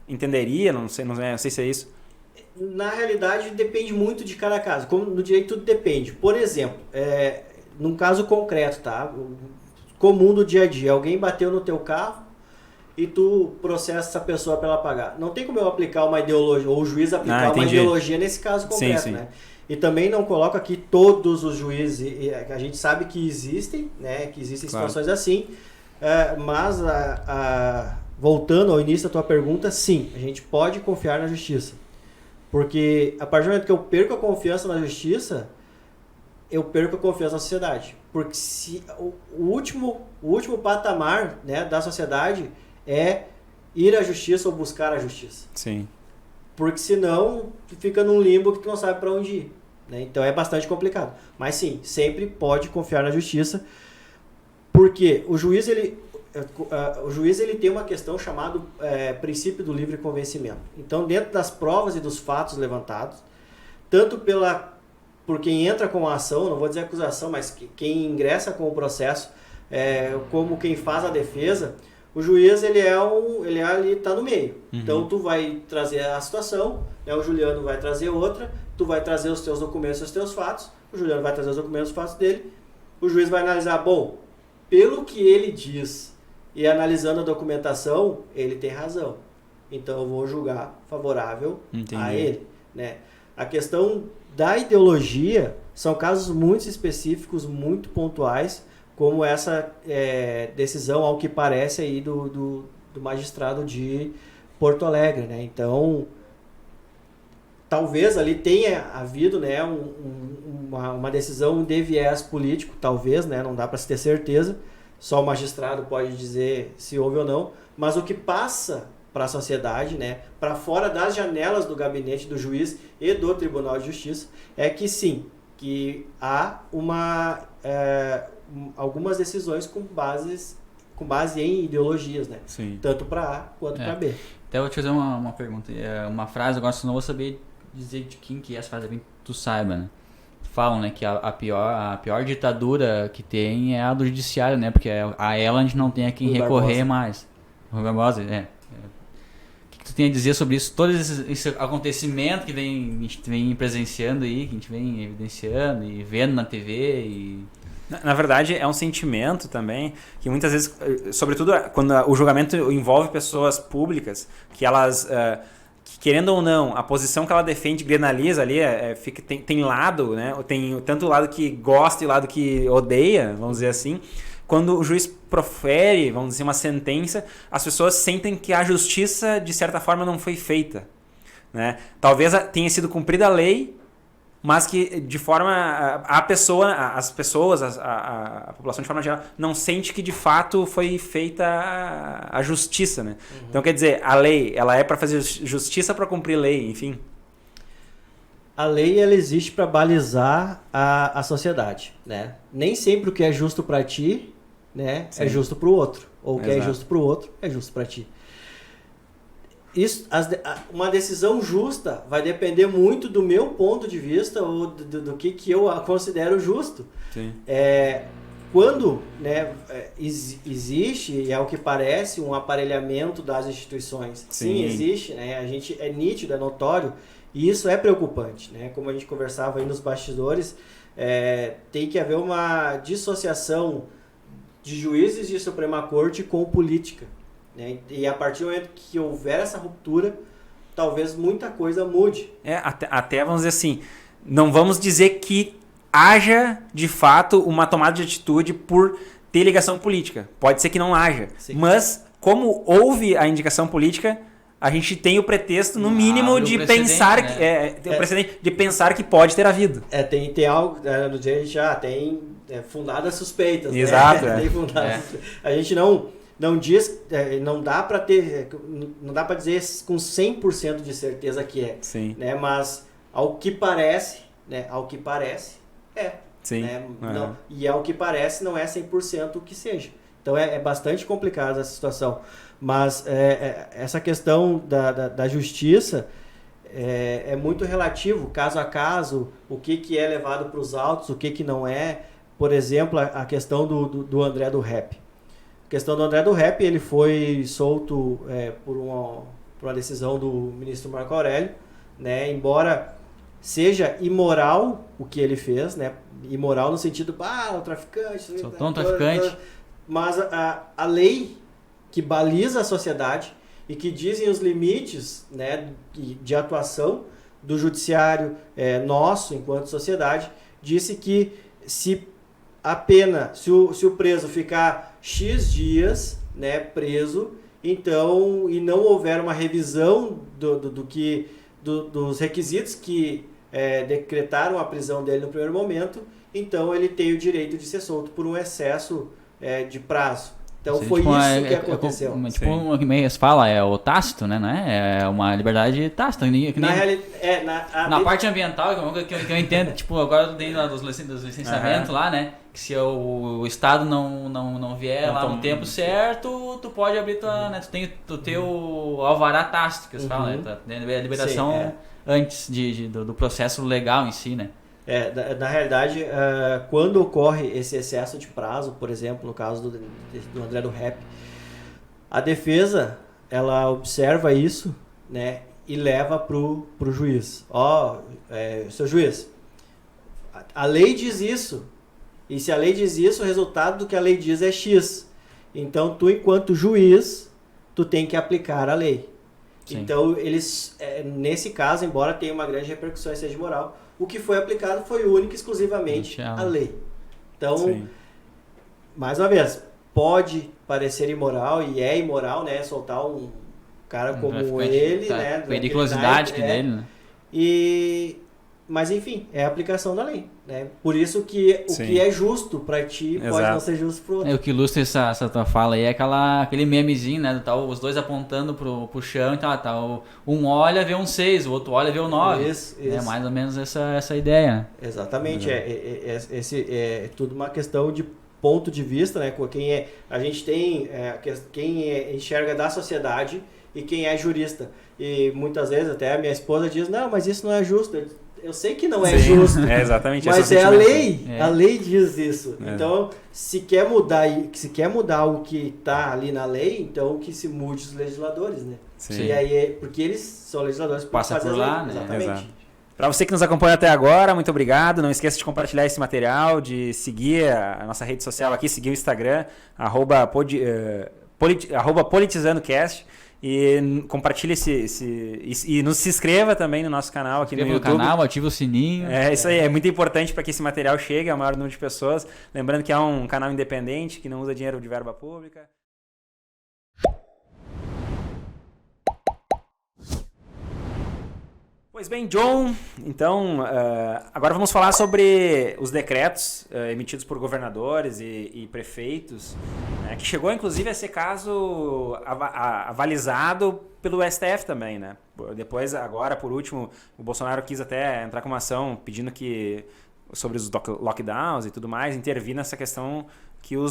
entenderia, não sei se é isso. Na realidade, depende muito de cada caso. Como no direito, tudo depende. Por exemplo, num caso concreto, tá? Comum do dia a dia, alguém bateu no teu carro e tu processa essa pessoa para ela pagar. Não tem como eu aplicar uma ideologia, ou o juiz aplicar uma ideologia nesse caso concreto, sim. né? E também não coloco aqui todos os juízes, a gente sabe que existem, né? Que existem situações assim, mas voltando ao início da tua pergunta, sim, a gente pode confiar na justiça. Porque a partir do momento que eu perco a confiança na justiça, eu perco a confiança na sociedade. Porque se o último patamar, né, da sociedade é ir à justiça ou buscar a justiça. Sim. Porque senão tu fica num limbo que tu não sabe para onde ir. Né? Então é bastante complicado. Mas sim, sempre pode confiar na justiça. Porque o juiz ele tem uma questão chamada princípio do livre convencimento. Então, dentro das provas e dos fatos levantados, tanto por quem entra com a ação, não vou dizer acusação, mas quem ingressa com o processo, como quem faz a defesa, o juiz ele ali está no meio. Uhum. Então, tu vai trazer a situação, né, o Juliano vai trazer outra, tu vai trazer os teus documentos, os teus fatos, o Juliano vai trazer os documentos, os fatos dele, o juiz vai analisar, bom, pelo que ele diz e analisando a documentação, ele tem razão. Então eu vou julgar favorável a ele. Né? A questão da ideologia são casos muito específicos, muito pontuais, como essa decisão, ao que parece, aí do magistrado de Porto Alegre. Né? Então, talvez ali tenha havido, né, uma decisão de viés político, talvez, né, não dá para se ter certeza, só o magistrado pode dizer se houve ou não, mas o que passa para a sociedade, né, para fora das janelas do gabinete do juiz e do Tribunal de Justiça, é que sim, que há algumas decisões com base em ideologias, né? Sim. Tanto para A quanto para B. Até vou te fazer uma pergunta, uma frase, agora não vou saber dizer de quem que é essa frase, bem que tu saiba, né? Falam, né, que a pior ditadura que tem é a do judiciário, né? Porque a ela a gente não tem a quem recorrer mais. O Barbosa, O que tu tem a dizer sobre isso? Todo esse acontecimento que a gente vem presenciando aí, que a gente vem evidenciando e vendo na TV e... Na verdade, é um sentimento também que muitas vezes, sobretudo quando o julgamento envolve pessoas públicas, que elas... querendo ou não, a posição que ela defende granaliza ali, tem lado, né? Tem tanto o lado que gosta e o lado que odeia, vamos dizer assim. Quando o juiz profere, vamos dizer, uma sentença, as pessoas sentem que a justiça, de certa forma, não foi feita. Né? Talvez tenha sido cumprida a lei, mas que de forma a população de forma geral não sente que de fato foi feita a justiça, né? Uhum. Então quer dizer, a lei, ela é para fazer justiça, para cumprir lei, enfim. A lei, ela existe para balizar a sociedade, né? Nem sempre o que é justo para ti, né, é justo para o outro, ou o que é justo para o outro é justo para ti. Uma decisão justa vai depender muito do meu ponto de vista ou do que eu considero justo. Sim. Quando, né, existe, e é o que parece, um aparelhamento das instituições. Sim, existe, né, a gente é nítido, é notório, e isso é preocupante. Né? Como a gente conversava aí nos bastidores, tem que haver uma dissociação de juízes de Suprema Corte com política. Né? E a partir do momento que houver essa ruptura, talvez muita coisa mude. Até vamos dizer assim, não vamos dizer que haja de fato uma tomada de atitude por ter ligação política. Pode ser que não haja. Sim. Mas como houve a indicação política, a gente tem o pretexto, no mínimo, de pensar, né? O precedente de pensar que pode ter havido. Tem algo, no dia a gente já tem fundadas suspeitas. Exato. Né? Tem fundadas. A gente não diz, não dá para dizer com 100% de certeza que é. Sim. Né? Mas ao que parece, Sim. Né? Não, e ao que parece não é 100% o que seja. Então é bastante complicada essa situação. Mas essa questão da justiça, é muito relativo, caso a caso, o que é levado para os autos, o que não é. Por exemplo, a questão do André do Rap. A questão do André do Rap, ele foi solto por uma decisão do ministro Marco Aurélio, né? Embora seja imoral o que ele fez, né? Imoral no sentido, o traficante... Soltou um traficante. Mas a lei que baliza a sociedade e que dizem os limites, né, de atuação do judiciário nosso, enquanto sociedade, disse que se a pena, se o preso ficar X dias, né, preso, então, e não houver uma revisão dos requisitos que decretaram a prisão dele no primeiro momento, então ele tem o direito de ser solto por um excesso de prazo. Então foi isso que aconteceu. Tipo, que meio se fala, é o tácito, né? Não é? É uma liberdade tácita. Na parte ambiental, que eu entendo, tipo, agora dentro dos licenciamentos lá, né? Que se o Estado não vier lá no tempo certo, tu pode abrir tu tem o teu alvará tácito, que eles falam, né? A liberação antes do processo legal em si, né? Na realidade, quando ocorre esse excesso de prazo, por exemplo, no caso do André do Rap, a defesa, ela observa isso, né, e leva pro juiz. Seu juiz, a lei diz isso, e se a lei diz isso, o resultado do que a lei diz é X. Então, tu, enquanto juiz, tu tem que aplicar a lei. Sim. Então, eles, nesse caso, embora tenha uma grande repercussão em sede moral, o que foi aplicado foi único e exclusivamente a lei. Então, mais uma vez, pode parecer imoral, e é imoral, né, soltar um cara como ele, né? A periculosidade dele, né? Mas, enfim, é a aplicação da lei, né? Por isso que o que é justo para ti pode não ser justo para o outro. O que ilustra essa tua fala aí é aquele memezinho, né? Os dois apontando pro chão, então um olha, vê um 6, o outro olha, vê um 9. Isso. É mais ou menos essa ideia, né? Exatamente. É tudo uma questão de ponto de vista, né? A gente tem quem enxerga da sociedade e quem é jurista. E muitas vezes até a minha esposa diz, não, mas isso não é justo. Eu sei que não é justo, exatamente, mas a lei. A lei diz isso. Então, se quer mudar o que está ali na lei, então que se mude os legisladores, né? Sim. E aí, porque eles são legisladores para passar por lá, né? Exatamente. Para você que nos acompanha até agora, muito obrigado. Não esqueça de compartilhar esse material, de seguir a nossa rede social aqui, seguir o Instagram, @politizandocast. E compartilhe e se inscreva também no nosso canal aqui no YouTube. No canal, ativa o sininho. Isso aí, é muito importante para que esse material chegue ao maior número de pessoas. Lembrando que é um canal independente, que não usa dinheiro de verba pública. Pois bem, John, então agora vamos falar sobre os decretos emitidos por governadores e prefeitos, que chegou inclusive a ser caso avalizado pelo STF também, né? Depois, agora, por último, o Bolsonaro quis até entrar com uma ação pedindo que, sobre os lockdowns e tudo mais, intervir nessa questão que o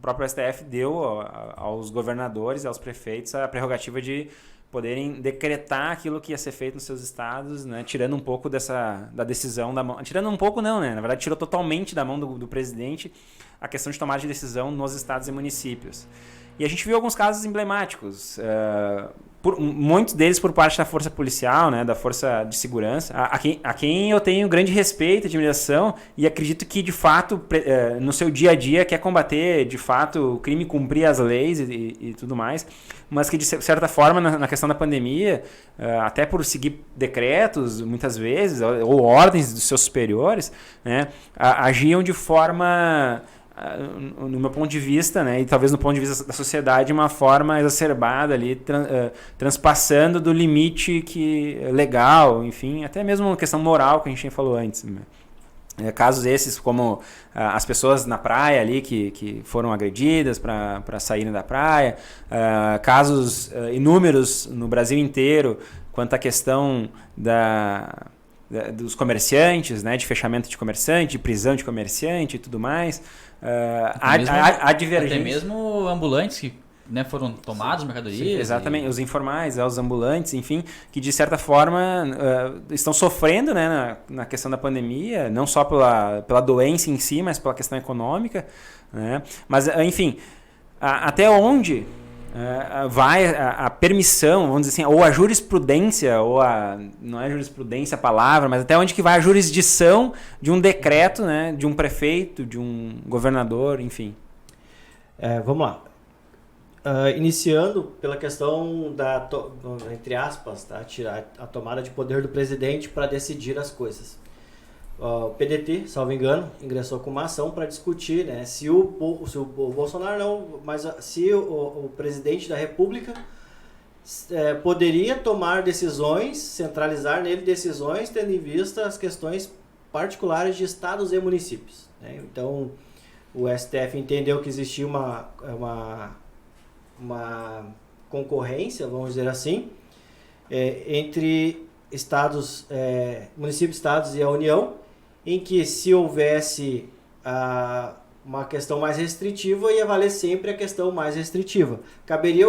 próprio STF deu aos governadores e aos prefeitos a prerrogativa de poderem decretar aquilo que ia ser feito nos seus estados, né? Tirando um pouco da decisão da mão. Tirando um pouco não, né? Na verdade, tirou totalmente da mão do presidente a questão de tomada de decisão nos estados e municípios. E a gente viu alguns casos emblemáticos, muitos deles por parte da força policial, né, da força de segurança, a quem eu tenho grande respeito e admiração, e acredito que, de fato, no seu dia a dia quer combater, de fato, o crime, cumprir as leis e tudo mais, mas que, de certa forma, na questão da pandemia, até por seguir decretos, muitas vezes, ou ordens dos seus superiores, né, agiam de forma, no meu ponto de vista, né, e talvez no ponto de vista da sociedade, de uma forma exacerbada ali, transpassando do limite legal, enfim, até mesmo uma questão moral que a gente falou antes, né. Casos esses como as pessoas na praia ali que foram agredidas para saírem da praia, casos inúmeros no Brasil inteiro quanto à questão dos comerciantes, né, de fechamento de comerciante, de prisão de comerciante e tudo mais. Há divergência. Até mesmo ambulantes que né, foram tomados mercadorias. Sim, exatamente, os informais, os ambulantes, enfim, que de certa forma estão sofrendo, né, na questão da pandemia, não só pela doença em si, mas pela questão econômica, né? Mas, enfim, até onde vai a permissão, vamos dizer assim, ou a jurisprudência, não é jurisprudência a palavra, mas até onde que vai a jurisdição de um decreto, né, de um prefeito, de um governador, enfim. Vamos lá. Iniciando pela questão entre aspas, tá? Tirar a tomada de poder do presidente para decidir as coisas. O PDT, salvo engano, ingressou com uma ação para discutir, né, se o Bolsonaro não, mas se o presidente da República poderia tomar decisões, centralizar nele decisões, tendo em vista as questões particulares de estados e municípios, né? Então, o STF entendeu que existia uma concorrência, vamos dizer assim, entre estados, municípios, estados e a União, em que se houvesse uma questão mais restritiva, ia valer sempre a questão mais restritiva. Caberia,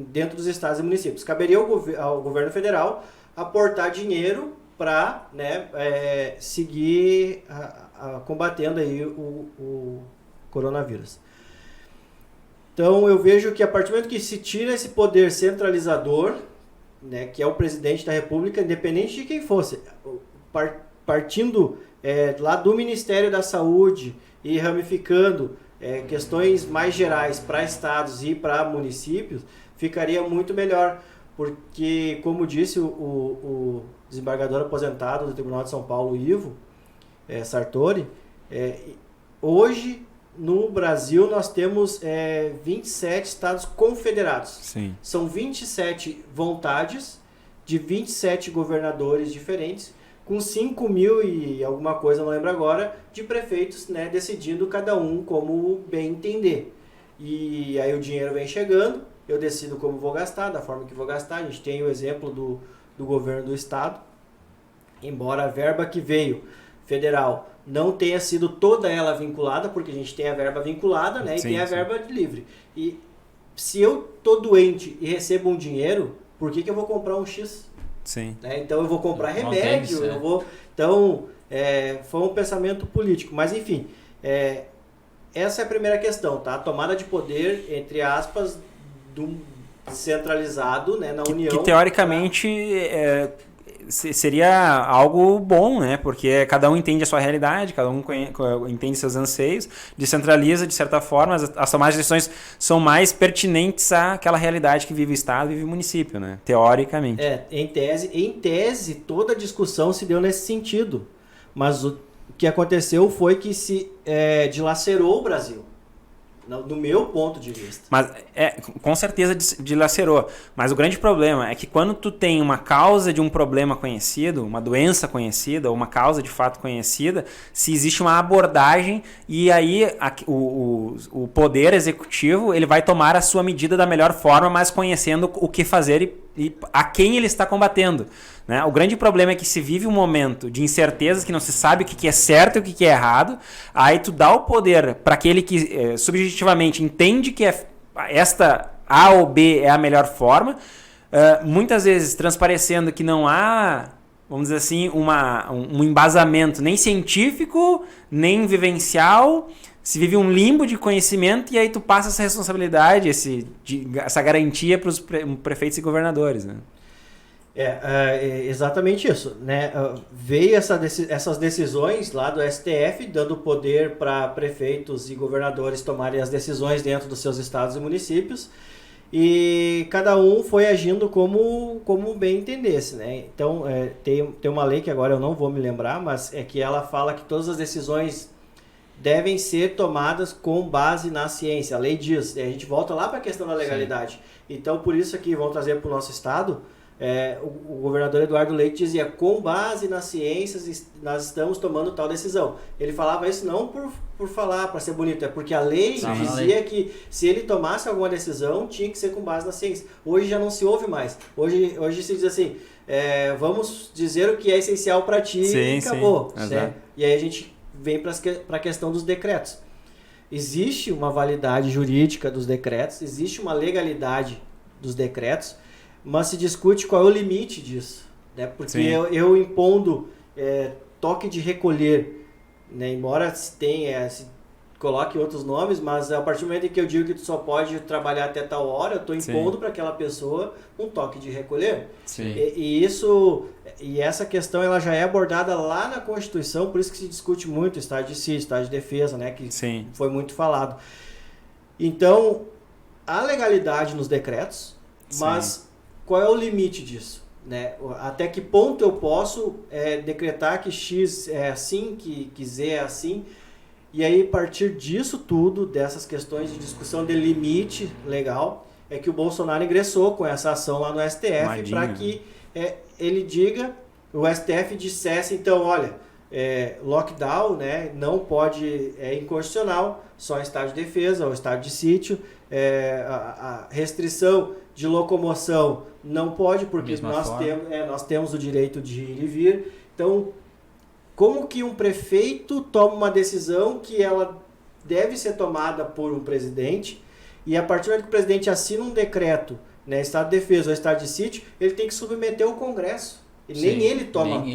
dentro dos estados e municípios, caberia ao governo federal aportar dinheiro para, né, seguir combatendo aí o coronavírus. Então eu vejo que a partir do momento que se tira esse poder centralizador, né, que é o presidente da República, independente de quem fosse, partindo lá do Ministério da Saúde e ramificando questões mais gerais para estados e para municípios, ficaria muito melhor, porque, como disse o desembargador aposentado do Tribunal de São Paulo, Ivo Sartori, hoje no Brasil nós temos 27 estados confederados. Sim. São 27 vontades de 27 governadores diferentes, com 5 mil e alguma coisa, não lembro agora, de prefeitos, né, decidindo cada um como bem entender. E aí o dinheiro vem chegando, eu decido como vou gastar, da forma que vou gastar. A gente tem o exemplo do governo do estado, embora a verba que veio federal não tenha sido toda ela vinculada, porque a gente tem a verba vinculada, né, e tem a verba livre. E se eu tô doente e recebo um dinheiro, por que eu vou comprar um X? Sim. Né? Então eu vou comprar remédio, eu vou... Então, foi um pensamento político. Mas enfim, essa é a primeira questão, tá? A tomada de poder, entre aspas, do centralizado, né, na União. Que teoricamente seria algo bom, né? Porque cada um entende a sua realidade, cada um entende seus anseios, descentraliza de certa forma, as tomadas de decisões são mais pertinentes àquela realidade que vive o estado, vive o município, né? Teoricamente. Em tese, toda a discussão se deu nesse sentido. Mas o que aconteceu foi que se dilacerou o Brasil. Do meu ponto de vista. Mas com certeza dilacerou. Mas o grande problema é que quando tu tem uma causa de um problema conhecido, uma doença conhecida, ou uma causa de fato conhecida, se existe uma abordagem e aí o poder executivo ele vai tomar a sua medida da melhor forma, mas conhecendo o que fazer e a quem ele está combatendo. Né? O grande problema é que se vive um momento de incertezas, que não se sabe o que é certo e o que é errado, aí tu dá o poder para aquele que subjetivamente entende que esta A ou B é a melhor forma, muitas vezes transparecendo que não há, vamos dizer assim, um embasamento nem científico, nem vivencial, se vive um limbo de conhecimento e aí tu passa essa responsabilidade, essa garantia para os prefeitos e governadores, né? Exatamente isso, né? Veio essas decisões lá do STF, dando poder para prefeitos e governadores tomarem as decisões dentro dos seus estados e municípios, e cada um foi agindo como bem entendesse, né? Então, tem uma lei que agora eu não vou me lembrar, mas é que ela fala que todas as decisões devem ser tomadas com base na ciência. A lei diz, a gente volta lá para a questão da legalidade. Sim. Então, por isso aqui, vamos trazer para o nosso estado, o governador Eduardo Leite dizia, com base nas ciências, nós estamos tomando tal decisão. Ele falava isso não por falar, para ser bonito, é porque a lei dizia que se ele tomasse alguma decisão, tinha que ser com base na ciência. Hoje já não se ouve mais. Hoje se diz assim, vamos dizer o que é essencial para ti e acabou. Sim, né? E aí a gente vem para a questão dos decretos. existe uma validade jurídica dos decretos, existe uma legalidade dos decretos, mas se discute qual é o limite disso, né? Porque eu impondo toque de recolher, né? Embora se coloque outros nomes, mas a partir do momento em que eu digo que tu só pode trabalhar até tal hora, eu estou impondo para aquela pessoa um toque de recolher. Sim. E essa questão ela já é abordada lá na Constituição, por isso que se discute muito estado de sítio, estado de defesa, né? Que foi muito falado. Então, há legalidade nos decretos, mas qual é o limite disso? Né? Até que ponto eu posso decretar que X é assim, que Z é assim? E aí, a partir disso tudo, dessas questões de discussão de limite legal, é que o Bolsonaro ingressou com essa ação lá no STF para que ele diga, o STF dissesse, então, olha, lockdown, né, não pode, é inconstitucional, só em estado de defesa ou estado de sítio, a restrição de locomoção não pode, porque nós temos o direito de ir e vir. Então, como que um prefeito toma uma decisão que ela deve ser tomada por um presidente, e a partir do momento que o presidente assina um decreto, né, estado de defesa ou estado de sítio, ele tem que submeter ao Congresso. E nem ele toma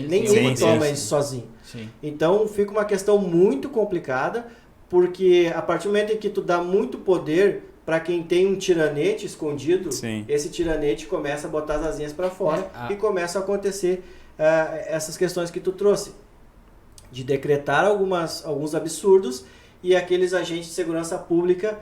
isso sozinho. Sim. Então fica uma questão muito complicada, porque a partir do momento em que tu dá muito poder para quem tem um tiranete escondido, esse tiranete começa a botar as asinhas para fora e começa a acontecer essas questões que tu trouxe, de decretar alguns absurdos e aqueles agentes de segurança pública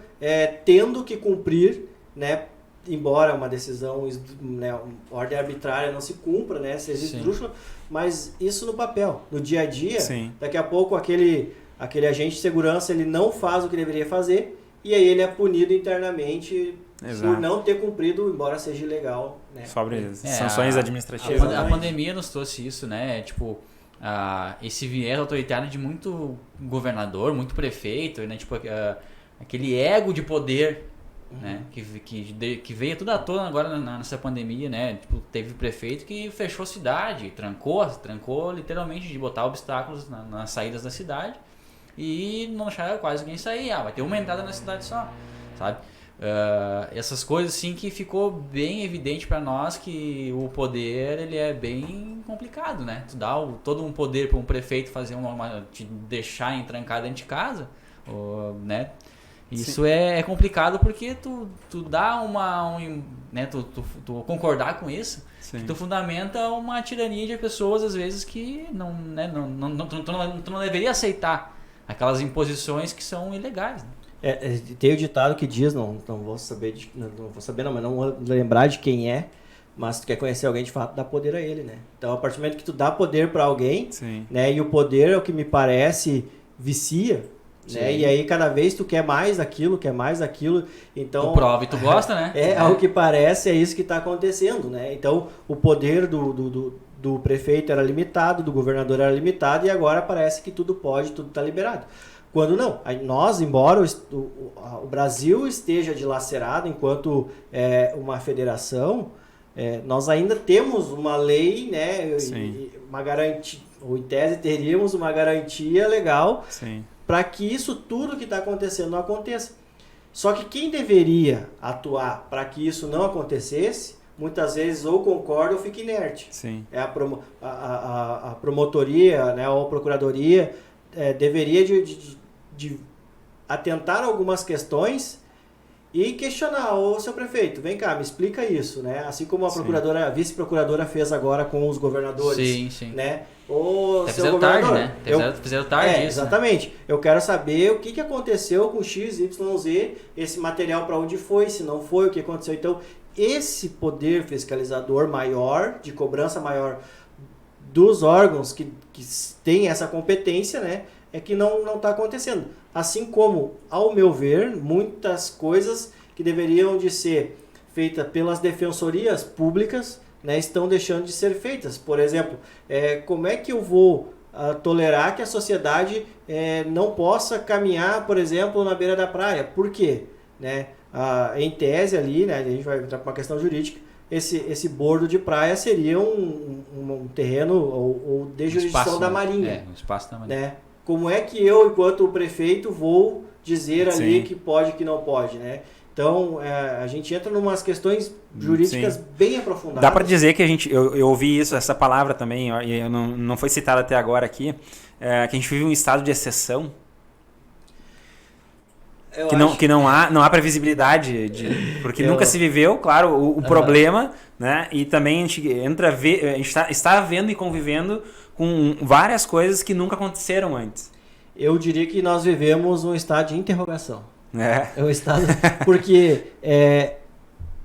tendo que cumprir, né, embora uma decisão, né, ordem arbitrária não se cumpra, né, seja esdrúxula, mas isso no papel, no dia a dia, daqui a pouco aquele agente de segurança ele não faz o que deveria fazer e aí ele é punido internamente por não ter cumprido, embora seja ilegal. Né? Sobre sanções administrativas. A pandemia nos trouxe isso, né? Tipo, esse viés autoritário de muito governador, muito prefeito, né? Tipo, aquele ego de poder, né? Que veio tudo à tona agora nessa pandemia, né? Tipo, teve prefeito que fechou a cidade, trancou literalmente de botar obstáculos nas saídas da cidade e não deixar quase ninguém sair. Vai ter uma entrada na cidade só, sabe? Essas coisas assim que ficou bem evidente para nós que o poder ele é bem complicado, né? Tu dá todo um poder para um prefeito fazer te deixar trancado dentro de casa, né? Isso é complicado porque tu dá né? Tu concordar com isso, que tu fundamenta uma tirania de pessoas às vezes que né? Tu não deveria aceitar aquelas imposições que são ilegais, né? Tem o ditado que diz, não vou saber, mas não vou lembrar de quem é, mas tu quer conhecer alguém de fato, dá poder a ele, né? Então, a partir do momento que tu dá poder para alguém, né? E o poder, é o que me parece, vicia, né? E aí cada vez tu quer mais aquilo, então... Tu prova e tu gosta, né? Ao que parece, é isso que está acontecendo, né? Então, o poder do prefeito era limitado, do governador era limitado, e agora parece que tudo pode, tudo está liberado. Quando não, nós, embora o Brasil esteja dilacerado enquanto uma federação, nós ainda temos uma lei, né, uma garantia, ou em tese teríamos uma garantia legal para que isso tudo que está acontecendo não aconteça. Só que quem deveria atuar para que isso não acontecesse, muitas vezes ou concorda ou fica inerte. A promotoria, né, ou a procuradoria deveria de atentar algumas questões e questionar, seu prefeito, vem cá, me explica isso, né? Assim como a vice-procuradora fez agora com os governadores, né? Fizeram tarde, né? Fizeram tarde isso, exatamente. Né? Eu quero saber o que aconteceu com X, Y, Z, esse material para onde foi, se não foi, o que aconteceu. Então, esse poder fiscalizador maior, de cobrança maior dos órgãos que têm essa competência, né? É que não está acontecendo. Assim como, ao meu ver, muitas coisas que deveriam de ser feitas pelas defensorias públicas, né, estão deixando de ser feitas. Por exemplo, como é que eu vou tolerar que a sociedade não possa caminhar, por exemplo, na beira da praia? Por quê? Né? Em tese ali, né, a gente vai entrar para uma questão jurídica, esse bordo de praia seria um terreno ou de jurisdição da Marinha. Um espaço da Marinha. Né? Como é que eu, enquanto prefeito, vou dizer ali Sim. que pode e que não pode, né? Então, a gente entra em umas questões jurídicas bem aprofundadas. Dá para dizer que eu ouvi essa palavra também, e não foi citada até agora aqui, que a gente vive um estado de exceção, que não há previsibilidade, porque nunca se viveu, claro, o problema, né? E também a gente está vendo e convivendo com várias coisas que nunca aconteceram antes. Eu diria que nós vivemos um estado de interrogação. É um estado... Porque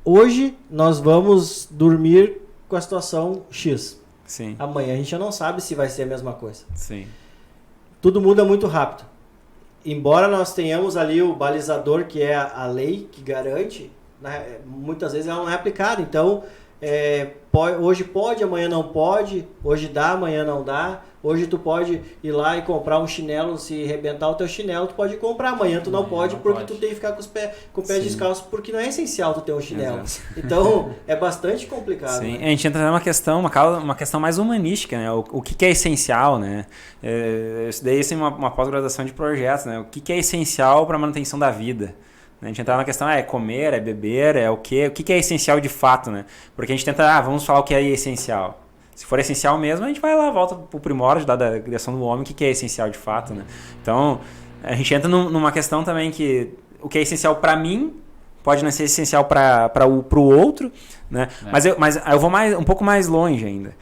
hoje nós vamos dormir com a situação X. Sim. Amanhã a gente já não sabe se vai ser a mesma coisa. Sim. Tudo muda muito rápido. Embora nós tenhamos ali o balizador, que é a lei que garante, né, muitas vezes ela não é aplicada. Então, hoje pode, amanhã não pode, hoje dá, amanhã não dá. Hoje tu pode ir lá e comprar um chinelo, se arrebentar o teu chinelo, tu pode comprar, amanhã tu não pode, porque tu tem que ficar com o pé descalço, porque não é essencial tu ter um chinelo. Exato. Então, é bastante complicado. Sim, né? a gente entra numa questão, uma questão mais humanística, né? O que é essencial, né? Eu estudei isso em uma pós-graduação de projetos, né? O que é essencial para a manutenção da vida? A gente entra na questão, é comer, é beber, é o quê? O que é essencial de fato, né? Porque a gente tenta, vamos falar o que é essencial. Se for essencial mesmo, a gente vai lá, volta pro primórdio da criação do homem, o que é essencial de fato, né? Então, a gente entra numa questão também que o que é essencial para mim pode não ser essencial para o outro, né? Mas eu vou um pouco mais longe ainda.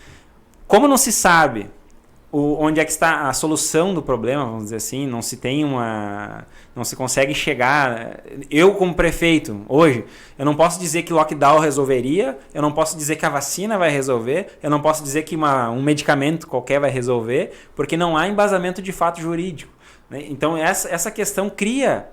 Como não se sabe onde é que está a solução do problema, vamos dizer assim, não se consegue chegar. Eu, como prefeito, hoje, eu não posso dizer que lockdown resolveria, eu não posso dizer que a vacina vai resolver, eu não posso dizer que um medicamento qualquer vai resolver, porque não há embasamento de fato jurídico, né? Então, essa questão cria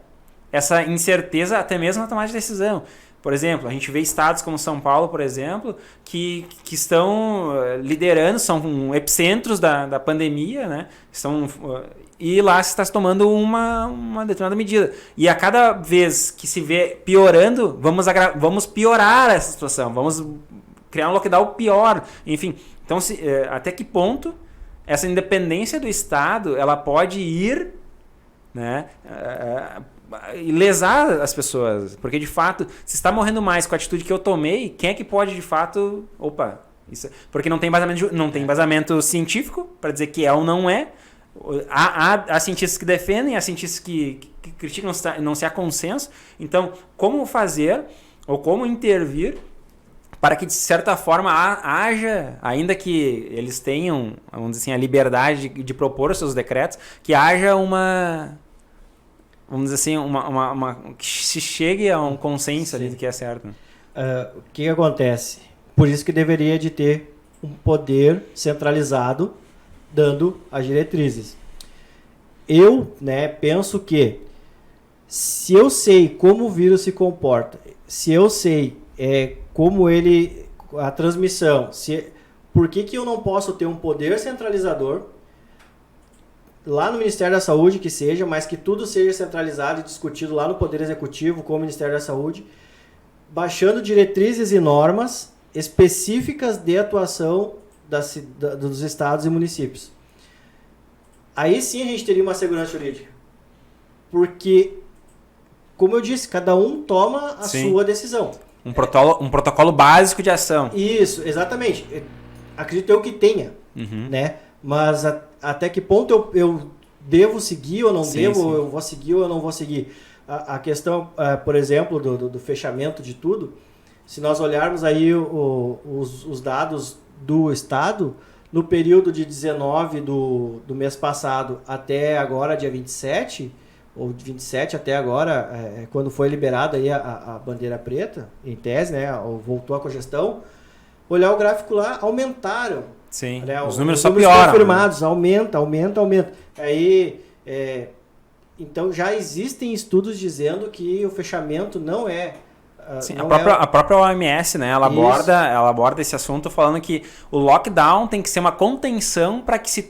essa incerteza até mesmo na tomada de decisão. Por exemplo, a gente vê estados como São Paulo, por exemplo, que estão liderando, são epicentros da pandemia, né? E lá se está tomando uma determinada medida. E a cada vez que se vê piorando, vamos piorar essa situação, vamos criar um lockdown pior. Enfim, então até que ponto essa independência do Estado ela pode ir, né, e lesar as pessoas? Porque, de fato, se está morrendo mais com a atitude que eu tomei, quem é que pode, de fato... Porque não tem embasamento científico para dizer que é ou não é. Há cientistas que defendem, há cientistas que criticam, não se há consenso. Então, como fazer ou como intervir para que, de certa forma, haja, ainda que eles tenham, vamos dizer assim, a liberdade de propor os seus decretos, que haja vamos dizer assim, que se chegue a um consenso ali do que é certo. O que acontece? Por isso que deveria de ter um poder centralizado dando as diretrizes. Eu, penso que se eu sei como o vírus se comporta, se eu sei como a transmissão, por que eu não posso ter um poder centralizador lá no Ministério da Saúde, que seja, mas que tudo seja centralizado e discutido lá no Poder Executivo com o Ministério da Saúde, baixando diretrizes e normas específicas de atuação dos estados e municípios. Aí sim a gente teria uma segurança jurídica. Porque, como eu disse, cada um toma a sua decisão. Um protocolo básico de ação. Isso, exatamente. Acredito eu que tenha, né? Mas até que ponto eu devo seguir ou não devo, eu vou seguir ou eu não vou seguir. A questão, por exemplo, do fechamento de tudo, se nós olharmos aí os dados do Estado, no período de 19 do mês passado até agora, dia 27, ou de 27 até agora, quando foi liberada aí a bandeira preta, em tese, né, voltou a congestão, olhar o gráfico lá, aumentaram. Sim, né, os números só pioram. Os confirmados, aumenta. Aí, então já existem estudos dizendo que o fechamento não é... Sim, a própria OMS, né, ela aborda esse assunto falando que o lockdown tem que ser uma contenção para que se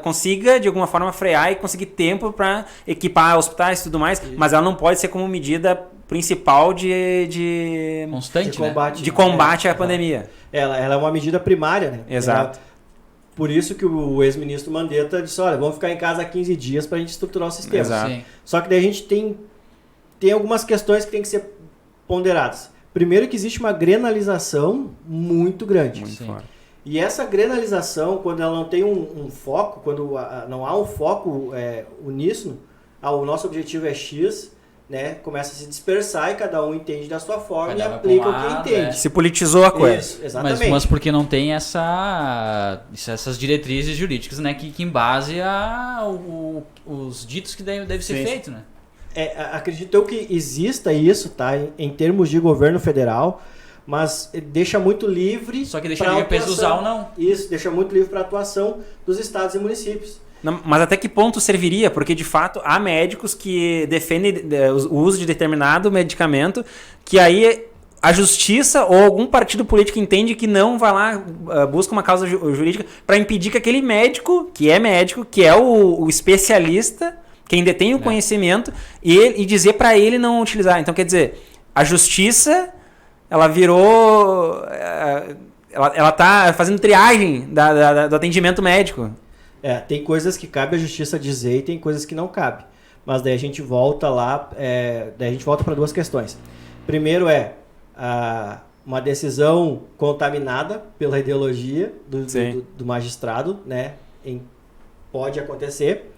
consiga de alguma forma frear e conseguir tempo para equipar hospitais e tudo mais, mas ela não pode ser como medida principal de constante, combate, de combate à pandemia. Ela é uma medida primária, né? Exato. Por isso que o ex-ministro Mandetta disse, olha, vamos ficar em casa há 15 dias para a gente estruturar o sistema. Exato. Sim. Só que daí a gente tem algumas questões que tem que ser ponderadas. Primeiro que existe uma grenalização muito grande. Muito Sim. forte. E essa grenalização, quando ela não tem um foco, quando não há um foco uníssono, o nosso objetivo é X, né, começa a se dispersar e cada um entende da sua forma e Cada um vai aplica pra um o que lado, entende. Se politizou a coisa. Isso, exatamente. Mas porque não tem essas diretrizes jurídicas, né, que embase os ditos que deve ser Sim. feito, né? Acredito eu que exista isso, tá, em termos de governo federal, mas deixa muito livre. Só que deixa pra livre para eles usar atuação. ou não. Isso, deixa muito livre para atuação dos estados e municípios. Não, mas até que ponto serviria? Porque, de fato, há médicos que defendem o uso de determinado medicamento que aí a justiça ou algum partido político entende que não vai lá, busca uma causa jurídica para impedir que aquele médico, que é o especialista, quem detém o conhecimento, e dizer para ele não utilizar. Então, quer dizer, a justiça, ela virou... Ela tá fazendo triagem do atendimento médico. Tem coisas que cabe à justiça dizer e tem coisas que não cabe. Mas daí a gente volta lá, daí a gente volta para duas questões. Primeiro uma decisão contaminada pela ideologia do magistrado, né? Pode acontecer.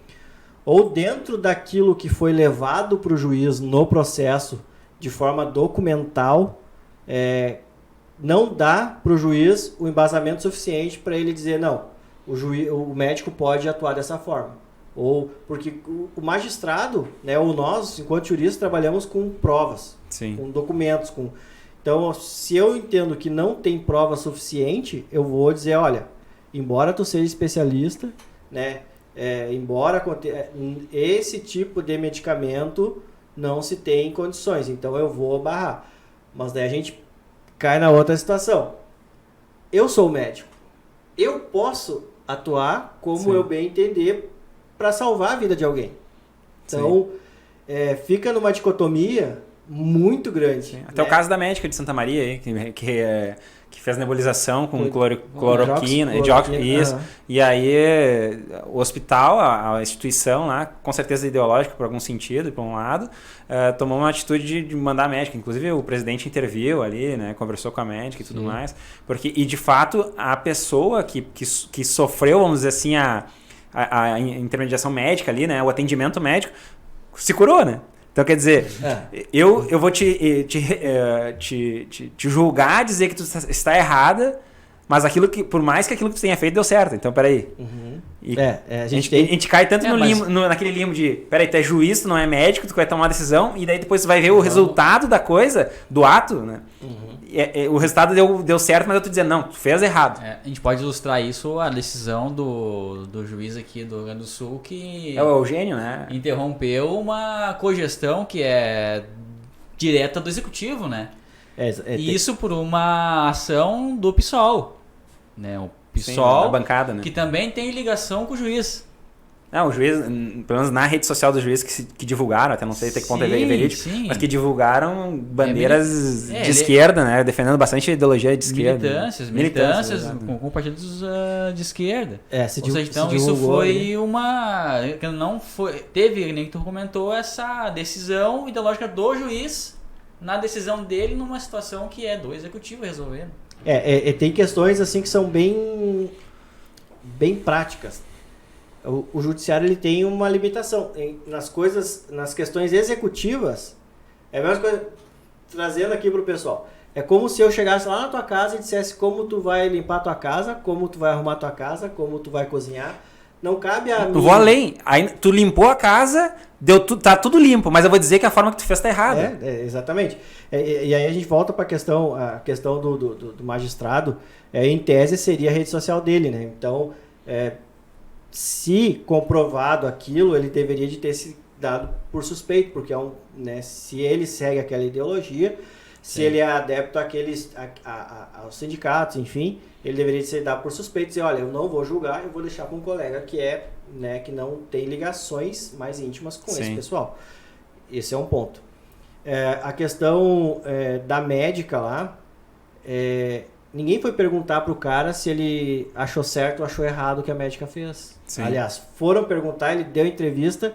Ou dentro daquilo que foi levado para o juiz no processo de forma documental, não dá para o juiz o embasamento suficiente para ele dizer, não, o médico pode atuar dessa forma. Ou porque o magistrado, né, ou nós, enquanto juristas, trabalhamos com provas, Sim. com documentos. Então, se eu entendo que não tem prova suficiente, eu vou dizer, olha, embora tu seja especialista, né, embora esse tipo de medicamento não se tem condições, então eu vou barrar. Mas daí a gente cai na outra situação. Eu sou médico. Eu posso atuar como eu bem entender para salvar a vida de alguém. Então, fica numa dicotomia muito grande. Sim. Até o caso da médica de Santa Maria, aí, que fez nebulização com cloroquina, isso. Uhum. E aí o hospital, a instituição lá, com certeza ideológica por algum sentido, por um lado, tomou uma atitude de mandar a médica. Inclusive o presidente interviu ali, né, conversou com a médica e tudo mais. E de fato a pessoa que sofreu, vamos dizer assim, a intermediação médica ali, né, o atendimento médico, se curou, né? Então, quer dizer, eu vou te julgar, dizer que tu está errada, mas por mais que aquilo que tu tenha feito deu certo. Então, peraí. Uhum. A gente cai tanto naquele limbo de, peraí, tu é juiz, tu não é médico, tu vai tomar uma decisão, e daí depois tu vai ver o resultado da coisa, do ato, né? Uhum. O resultado deu certo, mas eu tô dizendo, não, tu fez errado. A gente pode ilustrar isso, a decisão do juiz aqui do Rio Grande do Sul, que É o Eugênio, né? interrompeu uma cogestão que é direta do executivo, né? E isso por uma ação do PSOL, né? O PSOL, da bancada, né? que também tem ligação com o juiz. Não, o juiz, pelo menos na rede social do juiz que divulgaram, até não sei até que ponto é verídico, mas que divulgaram bandeiras de esquerda, né? Defendendo bastante a ideologia de esquerda. Militâncias com partidos de esquerda. Ou seja, então isso foi uma... Não foi, teve, nem que tu comentou, essa decisão ideológica do juiz na decisão dele numa situação que é do executivo resolvendo. Tem questões assim que são bem práticas. O judiciário ele tem uma limitação nas questões executivas. É a mesma coisa, trazendo aqui para o pessoal. É como se eu chegasse lá na tua casa e dissesse como tu vai limpar a tua casa, como tu vai arrumar a tua casa, como tu vai cozinhar. Não cabe a mim. Eu vou além. Aí, tu limpou a casa, tá tudo limpo, mas eu vou dizer que a forma que tu fez tá errada. Exatamente. E aí a gente volta para a questão do magistrado. Em tese seria a rede social dele, né? Então, se comprovado aquilo, ele deveria de ter se dado por suspeito, porque se ele segue aquela ideologia, se ele é adepto aos sindicatos, enfim, ele deveria de ser dado por suspeito, dizer, olha, eu não vou julgar, eu vou deixar para um colega que não tem ligações mais íntimas com esse pessoal. Esse é um ponto. A questão da médica lá, ninguém foi perguntar pro cara se ele achou certo ou achou errado o que a médica fez. Sim. Aliás, foram perguntar, ele deu entrevista,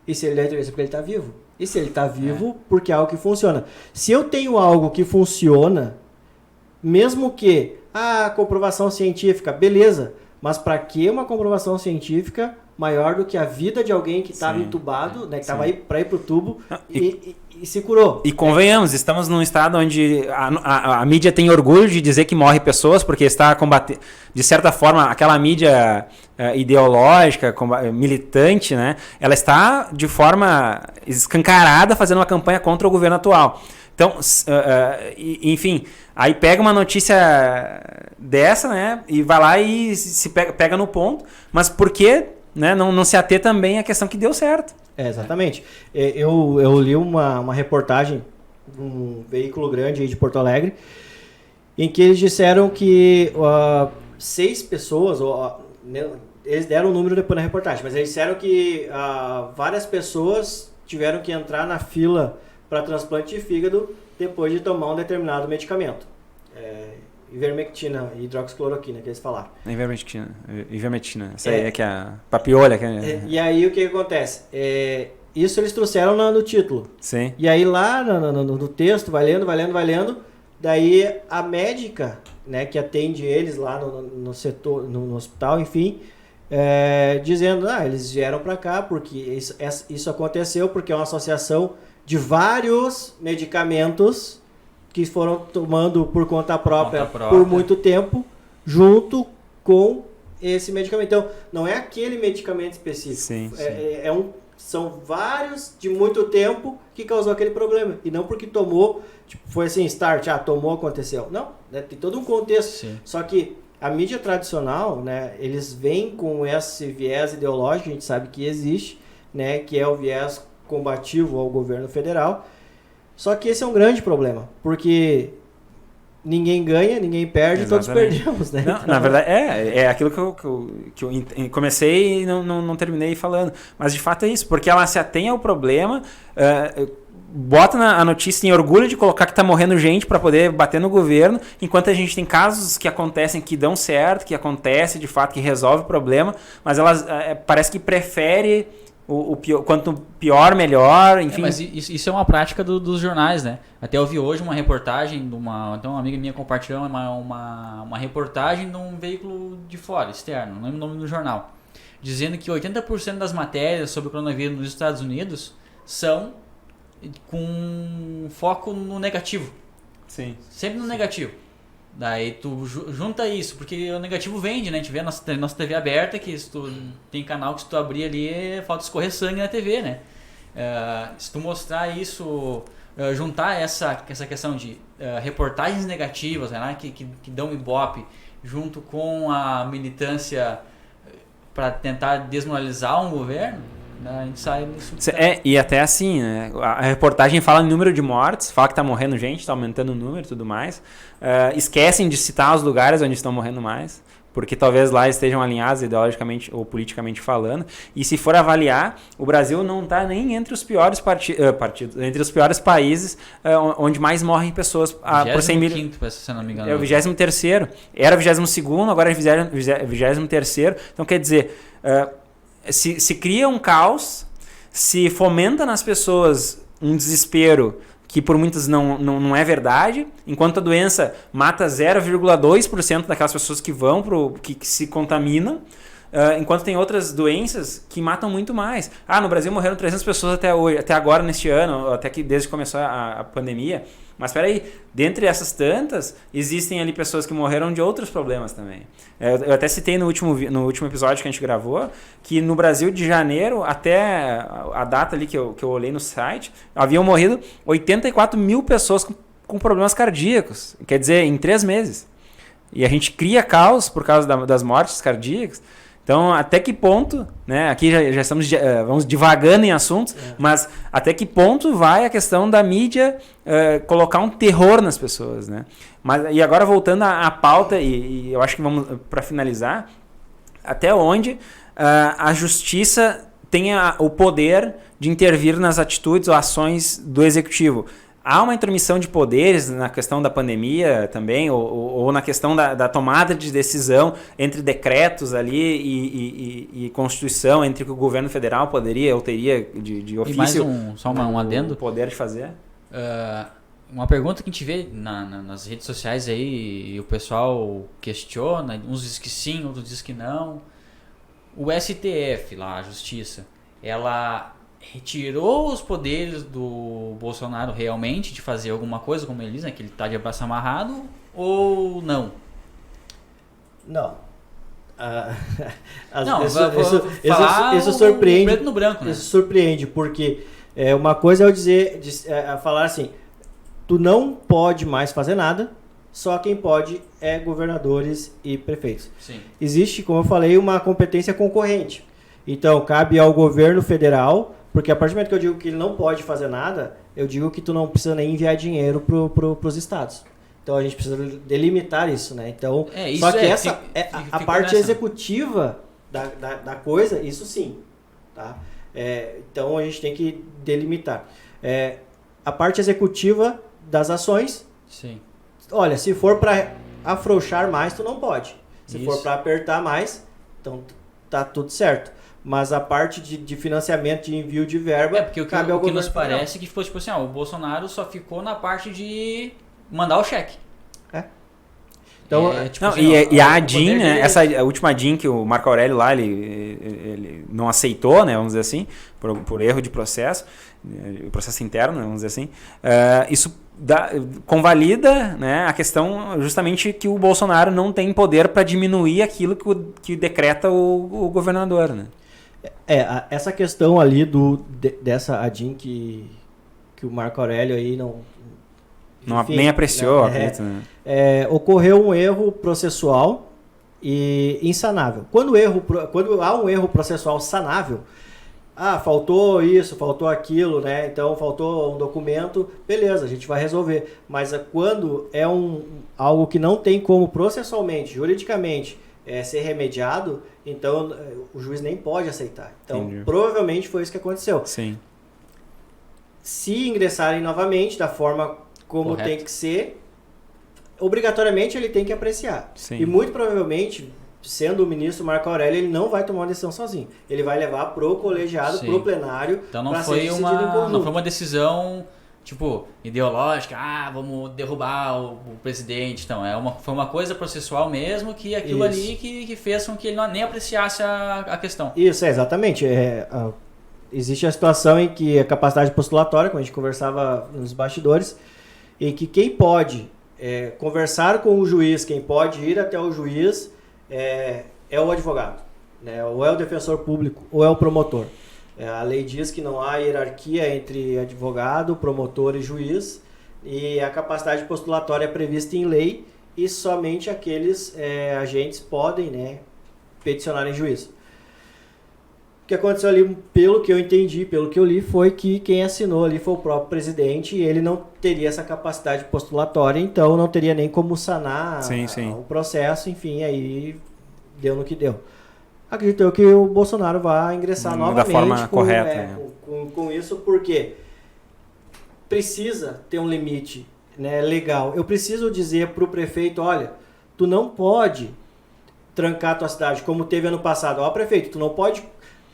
e se ele deu entrevista porque ele tá vivo. E se ele tá vivo, porque é algo que funciona. Se eu tenho algo que funciona, mesmo que a comprovação científica, beleza, mas para que uma comprovação científica maior do que a vida de alguém que estava entubado, né, que estava aí para ir pro tubo e se curou. E convenhamos, estamos num estado onde a mídia tem orgulho de dizer que morre pessoas porque está combatendo, de certa forma, aquela mídia ideológica, militante, né, ela está de forma escancarada fazendo uma campanha contra o governo atual. Então, enfim, aí pega uma notícia dessa, né, e vai lá e se pega no ponto, mas por que, né, não se ater também à questão que deu certo? Exatamente. Eu li uma reportagem de um veículo grande aí de Porto Alegre, em que eles disseram que 6 pessoas, eles deram o número depois na reportagem, mas eles disseram que várias pessoas tiveram que entrar na fila para transplante de fígado depois de tomar um determinado medicamento. Ivermectina e hidroxicloroquina, que eles falaram. Ivermectina. Essa aí é que é a papiolha. E aí o que acontece? Isso eles trouxeram no título. Sim. E aí lá no texto, vai lendo, daí a médica, né, que atende eles lá no setor, no hospital, enfim, dizendo, eles vieram para cá porque isso aconteceu porque é uma associação de vários medicamentos que foram tomando por conta própria por muito tempo, junto com esse medicamento. Então, não é aquele medicamento específico. Sim, são vários de muito tempo que causou aquele problema. E não porque tomou, foi assim, start, tomou, aconteceu. Não, né, tem todo um contexto. Sim. Só que a mídia tradicional, né, eles vêm com esse viés ideológico, a gente sabe que existe, né, que é o viés combativo ao governo federal. Só que esse é um grande problema, porque ninguém ganha, ninguém perde, todos perdemos, né? Não, na verdade, é aquilo que eu comecei e não terminei falando. Mas de fato é isso, porque ela se atém ao problema, bota a notícia em orgulho de colocar que está morrendo gente para poder bater no governo, enquanto a gente tem casos que acontecem que dão certo, que acontece de fato, que resolve o problema, mas ela parece que prefere o pior, quanto pior, melhor, enfim. Mas isso é uma prática dos jornais, né? Até eu vi hoje uma reportagem de uma amiga minha compartilhando uma reportagem de um veículo de fora, externo, não lembro o nome do jornal, dizendo que 80% das matérias sobre o coronavírus nos Estados Unidos são com foco no negativo. Sim. Sempre no negativo. Daí tu junta isso, porque o negativo vende, né? A gente vê a nossa TV aberta, que se tu tem canal que se tu abrir ali, falta escorrer sangue na TV, né? Se tu mostrar isso, juntar essa questão de reportagens negativas, né? que dão ibope, junto com a militância para tentar desmoralizar um governo, a gente sai nisso. E até assim, né? A reportagem fala em número de mortes, fala que tá morrendo gente, tá aumentando o número e tudo mais. Esquecem de citar os lugares onde estão morrendo mais, porque talvez lá estejam alinhados ideologicamente ou politicamente falando. E se for avaliar, o Brasil não está nem entre os piores partidos, entre os piores países onde mais morrem pessoas por 100 mil. Se não me engano. É o 23º. Era o 22º, agora é o 23º. Então quer dizer, se cria um caos, se fomenta nas pessoas um desespero que por muitas não é verdade, enquanto a doença mata 0,2% daquelas pessoas que que se contaminam, enquanto tem outras doenças que matam muito mais. No Brasil morreram 300 pessoas até agora neste ano, até que desde que começou a pandemia. Mas espera aí, dentre essas tantas, existem ali pessoas que morreram de outros problemas também. Eu até citei no último episódio que a gente gravou, que no Brasil de janeiro até a data ali que eu olhei no site, haviam morrido 84 mil pessoas com problemas cardíacos. Quer dizer, em 3 meses. E a gente cria caos por causa das mortes cardíacas. Então, até que ponto, né? Aqui já estamos vamos divagando em assuntos, mas até que ponto vai a questão da mídia colocar um terror nas pessoas, né? E agora voltando à pauta, e eu acho que vamos para finalizar, até onde a justiça tem o poder de intervir nas atitudes ou ações do executivo. há uma intromissão de poderes na questão da pandemia também, ou na questão da tomada de decisão entre decretos ali e Constituição, entre o que o governo federal poderia ou teria de ofício. E mais só um adendo. O poder de fazer. Uma pergunta que a gente vê nas redes sociais aí, e o pessoal questiona, uns dizem que sim, outros dizem que não. O STF, lá, a Justiça, ela retirou os poderes do Bolsonaro realmente de fazer alguma coisa, como ele diz, né, que ele está de braço amarrado, ou não? Não. Não, isso surpreende. Preto no branco, né? Isso surpreende, porque uma coisa é eu dizer, falar assim, tu não pode mais fazer nada, só quem pode é governadores e prefeitos. Sim. Existe, como eu falei, uma competência concorrente. Então, cabe ao governo federal, porque a partir do momento que eu digo que ele não pode fazer nada, eu digo que tu não precisa nem enviar dinheiro para os estados. Então, a gente precisa delimitar isso, né? Então, só que a parte executiva da coisa, isso sim. Tá? Então, a gente tem que delimitar. A parte executiva das ações, sim. Olha, se for para afrouxar mais, tu não pode. Se Isso. for para apertar mais, então tá tudo certo. Mas a parte de financiamento, de envio de verba, porque cabe ao o que governo nos parece que foi tipo assim, o Bolsonaro só ficou na parte de mandar o cheque. Então, tipo assim, e a ADIM, né, essa a última ADIM que o Marco Aurélio lá, ele não aceitou, né, vamos dizer assim, por erro de processo, o processo interno, né, vamos dizer assim, isso convalida, né, a questão justamente que o Bolsonaro não tem poder para diminuir aquilo que decreta o governador, né? Essa questão ali dessa ADIM que o Marco Aurélio aí nem apreciou, acredito, né? Ocorreu um erro processual e insanável. Quando há um erro processual sanável, faltou isso, faltou aquilo, né? Então faltou um documento, beleza, a gente vai resolver. Mas quando é algo que não tem como processualmente, juridicamente, ser remediado, então o juiz nem pode aceitar. Então, Entendi. Provavelmente foi isso que aconteceu. Sim. Se ingressarem novamente da forma como Correto. tem que ser, obrigatoriamente ele tem que apreciar. Sim. E muito provavelmente, sendo o ministro Marco Aurélio, ele não vai tomar uma decisão sozinho. Ele vai levar pro colegiado, Sim. pro plenário, Então não para foi ser decidido em conjunto. não foi uma decisão tipo ideológica, vamos derrubar o presidente. Então, foi uma coisa processual mesmo, que aquilo Isso. ali que fez com que ele nem apreciasse a questão. Isso, exatamente. Existe a situação em que a capacidade postulatória, como a gente conversava nos bastidores, em que quem pode conversar com o juiz, quem pode ir até o juiz, é o advogado, né? Ou é o defensor público, ou é o promotor. A lei diz que não há hierarquia entre advogado, promotor e juiz, e a capacidade postulatória é prevista em lei e somente aqueles agentes podem, né, peticionar em juízo. O que aconteceu ali, pelo que eu entendi, pelo que eu li, foi que quem assinou ali foi o próprio presidente e ele não teria essa capacidade postulatória, então não teria nem como sanar Sim. o processo, enfim, aí deu no que deu. Acredito eu que o Bolsonaro vai ingressar novamente da forma correta, né? com isso, porque precisa ter um limite, né, legal. Eu preciso dizer para o prefeito, olha, tu não pode trancar a tua cidade, como teve ano passado. Ó, prefeito, tu não pode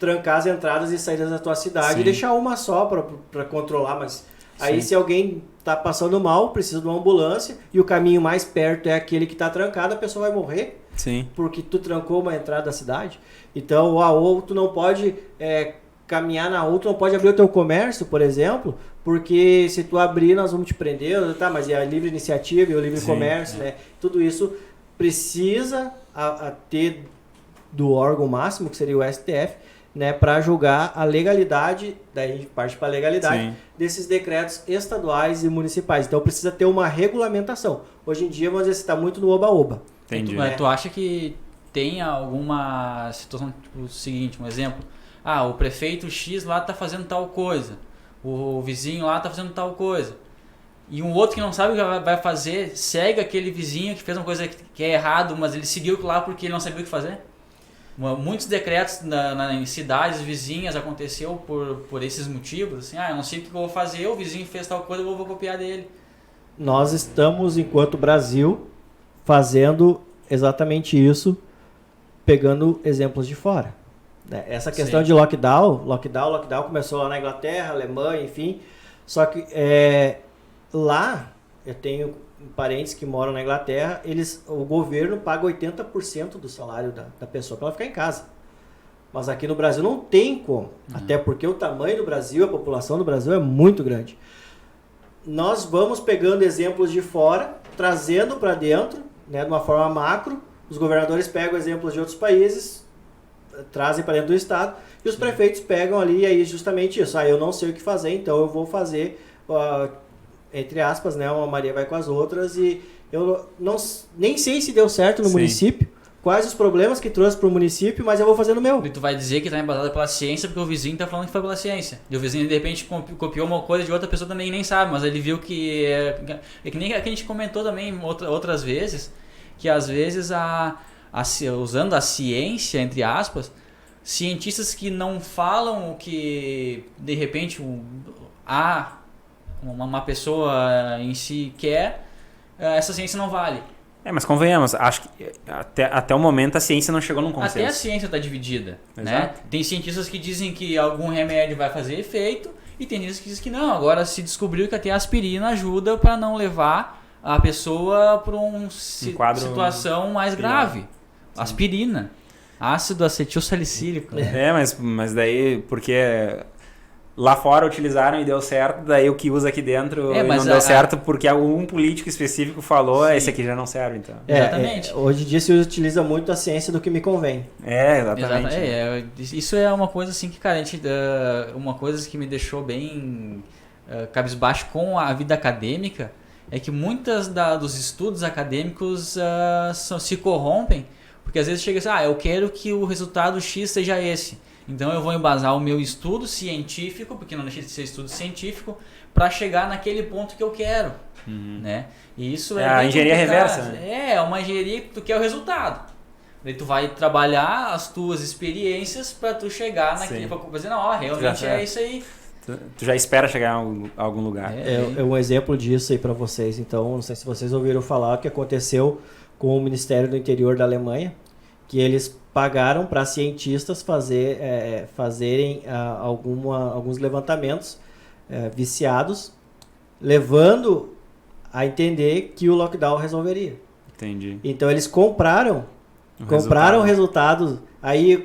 trancar as entradas e saídas da tua cidade. Sim. E deixar uma só para controlar, mas aí Sim. se alguém tá passando mal, precisa de uma ambulância e o caminho mais perto é aquele que tá trancado, a pessoa vai morrer. Sim. Porque tu trancou uma entrada da cidade. Então, ou tu não pode caminhar na outra, não pode abrir o teu comércio, por exemplo, porque se tu abrir, nós vamos te prender, tá? Mas é a livre iniciativa e o livre comércio, né? Tudo isso precisa ter do órgão máximo, que seria o STF, né, para julgar a legalidade, daí parte para a legalidade, Sim. desses decretos estaduais e municipais. Então precisa ter uma regulamentação. Hoje em dia, vamos dizer, está muito no oba-oba. Entendi. Mas tu acha que tem alguma situação, tipo, o seguinte, um exemplo, o prefeito X lá tá fazendo tal coisa, o vizinho lá tá fazendo tal coisa, e um outro que não sabe o que vai fazer, segue aquele vizinho que fez uma coisa que é errado, mas ele seguiu lá porque ele não sabia o que fazer? Muitos decretos em cidades vizinhas aconteceu por esses motivos. Assim, eu não sei o que eu vou fazer, o vizinho fez tal coisa, eu vou copiar dele. Nós estamos, enquanto Brasil, fazendo exatamente isso, pegando exemplos de fora. Essa questão de lockdown começou lá na Inglaterra, Alemanha, enfim. Só que lá, eu tenho parentes que moram na Inglaterra, o governo paga 80% do salário da pessoa para ela ficar em casa. Mas aqui no Brasil não tem como. Até porque o tamanho do Brasil, a população do Brasil é muito grande. Nós vamos pegando exemplos de fora, trazendo para dentro, né, de uma forma macro. Os governadores pegam exemplos de outros países, trazem para dentro do estado, e os prefeitos pegam ali, e aí justamente isso. Eu não sei o que fazer, então eu vou fazer, entre aspas, né, uma Maria vai com as outras, e eu nem sei se deu certo no município, quais os problemas que trouxe para o município, mas eu vou fazer no meu. E tu vai dizer que está embasado pela ciência, porque o vizinho está falando que foi pela ciência. E o vizinho, de repente, copiou uma coisa de outra pessoa também nem sabe, mas ele viu que... É que nem a gente comentou também outras vezes, que às vezes, usando a ciência, entre aspas, cientistas que não falam o que, de repente, uma pessoa em si quer, essa ciência não vale. Mas convenhamos, acho que até o momento a ciência não chegou num consenso. Até a ciência está dividida, né? Tem cientistas que dizem que algum remédio vai fazer efeito e tem cientistas que dizem que não. Agora se descobriu que até a aspirina ajuda para não levar a pessoa para uma situação mais grave. Aspirina, ácido acetil salicílico. Mas daí, porque lá fora utilizaram e deu certo, daí o que usa aqui dentro não deu certo porque algum político específico falou, esse aqui já não serve, então. Exatamente. Hoje em dia se utiliza muito a ciência do que me convém. Exatamente. Isso é uma coisa assim que, cara, uma coisa que me deixou bem cabisbaixo com a vida acadêmica é que muitas dos estudos acadêmicos se corrompem, porque às vezes chega assim, eu quero que o resultado X seja esse. Então eu vou embasar o meu estudo científico, porque não deixa de ser estudo científico, para chegar naquele ponto que eu quero. Né? E isso a engenharia reversa. Né? É uma engenharia que tu quer o resultado. Daí tu vai trabalhar as tuas experiências para tu chegar naquele... Para dizer, realmente é isso aí. Tu já espera chegar a algum lugar. É um exemplo disso aí para vocês. Então, não sei se vocês ouviram falar o que aconteceu com o Ministério do Interior da Alemanha, que eles pagaram para cientistas fazerem alguns levantamentos viciados, levando a entender que o lockdown resolveria. Entendi. Então eles compraram resultados. Aí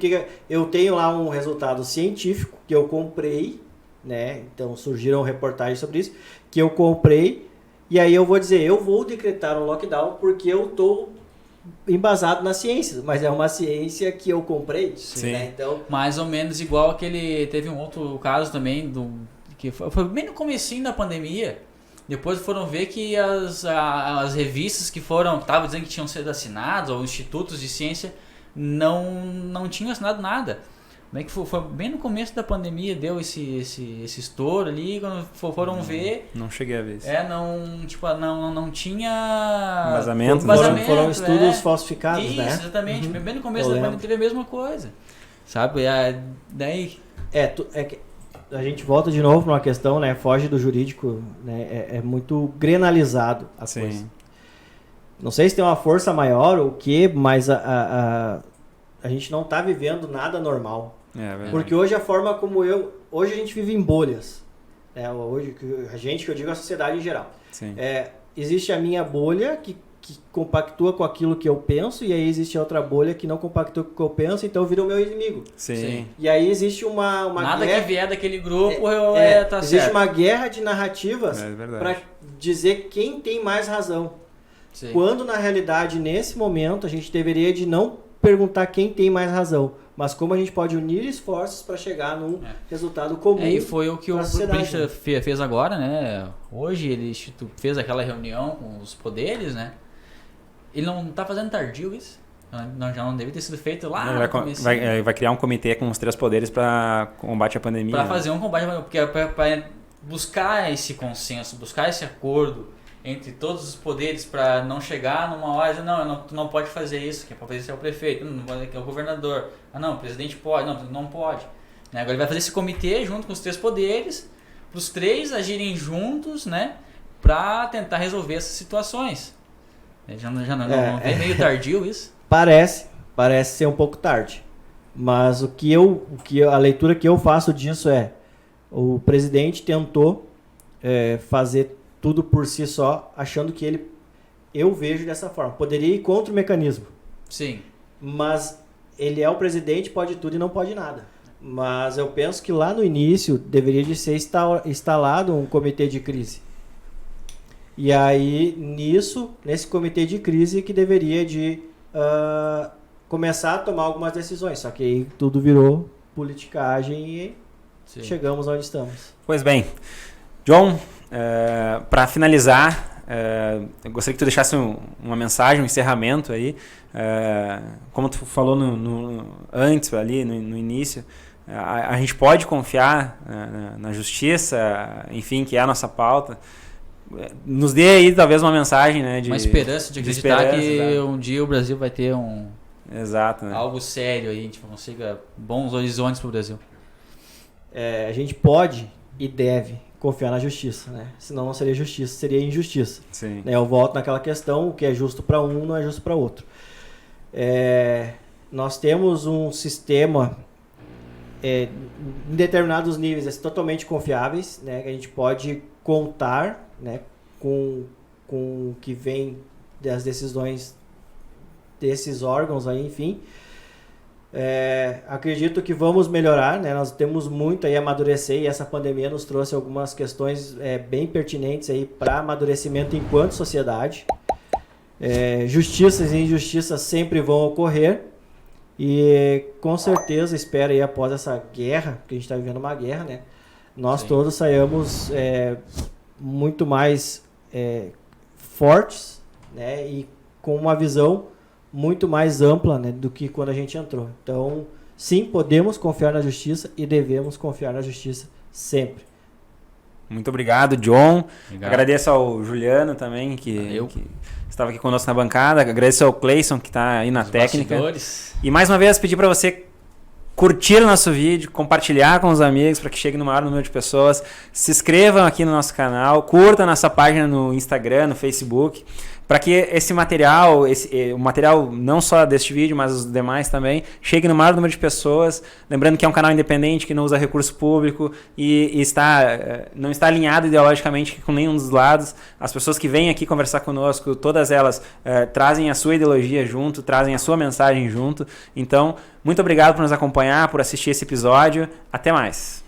eu tenho lá um resultado científico que eu comprei, né? Então surgiram reportagens sobre isso, que eu comprei, e aí eu vou dizer, eu vou decretar um lockdown porque eu estou embasado na ciência, mas é uma ciência que eu comprei. Sim. Né? Então, mais ou menos igual aquele... Teve um outro caso também, que foi bem no comecinho da pandemia. Depois foram ver que as revistas que estavam dizendo que tinham sido assinadas, ou institutos de ciência, não tinham assinado nada. Foi bem no começo da pandemia, deu esse estouro ali, quando foram ver... Não cheguei a ver isso. Não tinha... Vazamento. Foram estudos falsificados, isso, né? Exatamente. Bem no começo da pandemia teve a mesma coisa. Sabe? Daí... que a gente volta de novo para uma questão, né? Foge do jurídico, né? É muito grenalizado a coisa. Não sei se tem uma força maior ou o quê, mas a gente não está vivendo nada normal. Porque hoje a forma como hoje a gente vive em bolhas. Hoje, que eu digo a sociedade em geral. Existe a minha bolha que compactua com aquilo que eu penso, e aí existe outra bolha que não compactua com o que eu penso, então vira o meu inimigo. Sim. E aí existe uma nada guerra... que vier daquele grupo tá existe certo. Uma guerra de narrativas para dizer quem tem mais razão. Sim. Quando na realidade, nesse momento, a gente deveria de não perguntar quem tem mais razão, mas como a gente pode unir esforços para chegar num resultado comum. E foi o que o Príncipe fez agora, né? Hoje ele fez aquela reunião com os poderes, né? Ele não está fazendo tardio isso? Já não deve ter sido feito lá no começo. Vai criar um comitê com os 3 poderes para combate à pandemia. Para fazer um combate à pandemia, porque para buscar esse consenso, buscar esse acordo entre todos os poderes para não chegar numa hora, tu não pode fazer isso, que é para fazer isso é o prefeito, não pode, que é o governador. O presidente pode, não pode. Né? Agora ele vai fazer esse comitê junto com os 3 poderes, para os 3 agirem juntos, né, para tentar resolver essas situações. Não é meio tardio isso? Parece ser um pouco tarde. Mas a leitura que eu faço disso é: o presidente tentou fazer tudo por si só, achando que eu vejo dessa forma. Poderia ir contra o mecanismo. Sim. Mas ele é o presidente, pode tudo e não pode nada. Mas eu penso que lá no início deveria de ser instalado um comitê de crise. E aí, nesse comitê de crise, que deveria de começar a tomar algumas decisões. Só que aí tudo virou politicagem e chegamos onde estamos. Pois bem, John, para finalizar, eu gostaria que tu deixasse uma mensagem, um encerramento aí. Como tu falou antes, ali no início, a gente pode confiar na justiça, enfim, que é a nossa pauta. Nos dê aí talvez uma mensagem, né, uma esperança de acreditar que um dia o Brasil vai ter Exato, né? algo sério aí, a gente consiga bons horizontes para o Brasil. A gente pode e deve confiar na justiça, né? Senão não seria justiça, seria injustiça. Sim. Eu volto naquela questão: o que é justo para um não é justo para outro. Nós temos um sistema em determinados níveis totalmente confiáveis, né? Que a gente pode contar, né, com o que vem das decisões desses órgãos aí, enfim. Acredito que vamos melhorar, né? Nós temos muito aí a amadurecer, e essa pandemia nos trouxe algumas questões bem pertinentes aí para amadurecimento enquanto sociedade. Justiças e injustiças sempre vão ocorrer, e com certeza espero aí, após essa guerra, que a gente está vivendo uma guerra, né? Nós todos saiamos muito mais fortes, né? E com uma visão muito mais ampla, né, do que quando a gente entrou. Então, sim, podemos confiar na justiça e devemos confiar na justiça sempre. Muito obrigado, John. Obrigado. Agradeço ao Juliano também, que estava aqui conosco na bancada. Agradeço ao Cleison, que está aí na técnica. Bastidores. E mais uma vez pedir para você curtir o nosso vídeo, compartilhar com os amigos para que chegue no maior número de pessoas. Se inscrevam aqui no nosso canal, curta nossa página no Instagram, no Facebook, para que esse material, o material não só deste vídeo, mas os demais também, chegue no maior número de pessoas. Lembrando que é um canal independente, que não usa recurso público e não está alinhado ideologicamente com nenhum dos lados. As pessoas que vêm aqui conversar conosco, todas elas trazem a sua ideologia junto, trazem a sua mensagem junto. Então, muito obrigado por nos acompanhar, por assistir esse episódio. Até mais!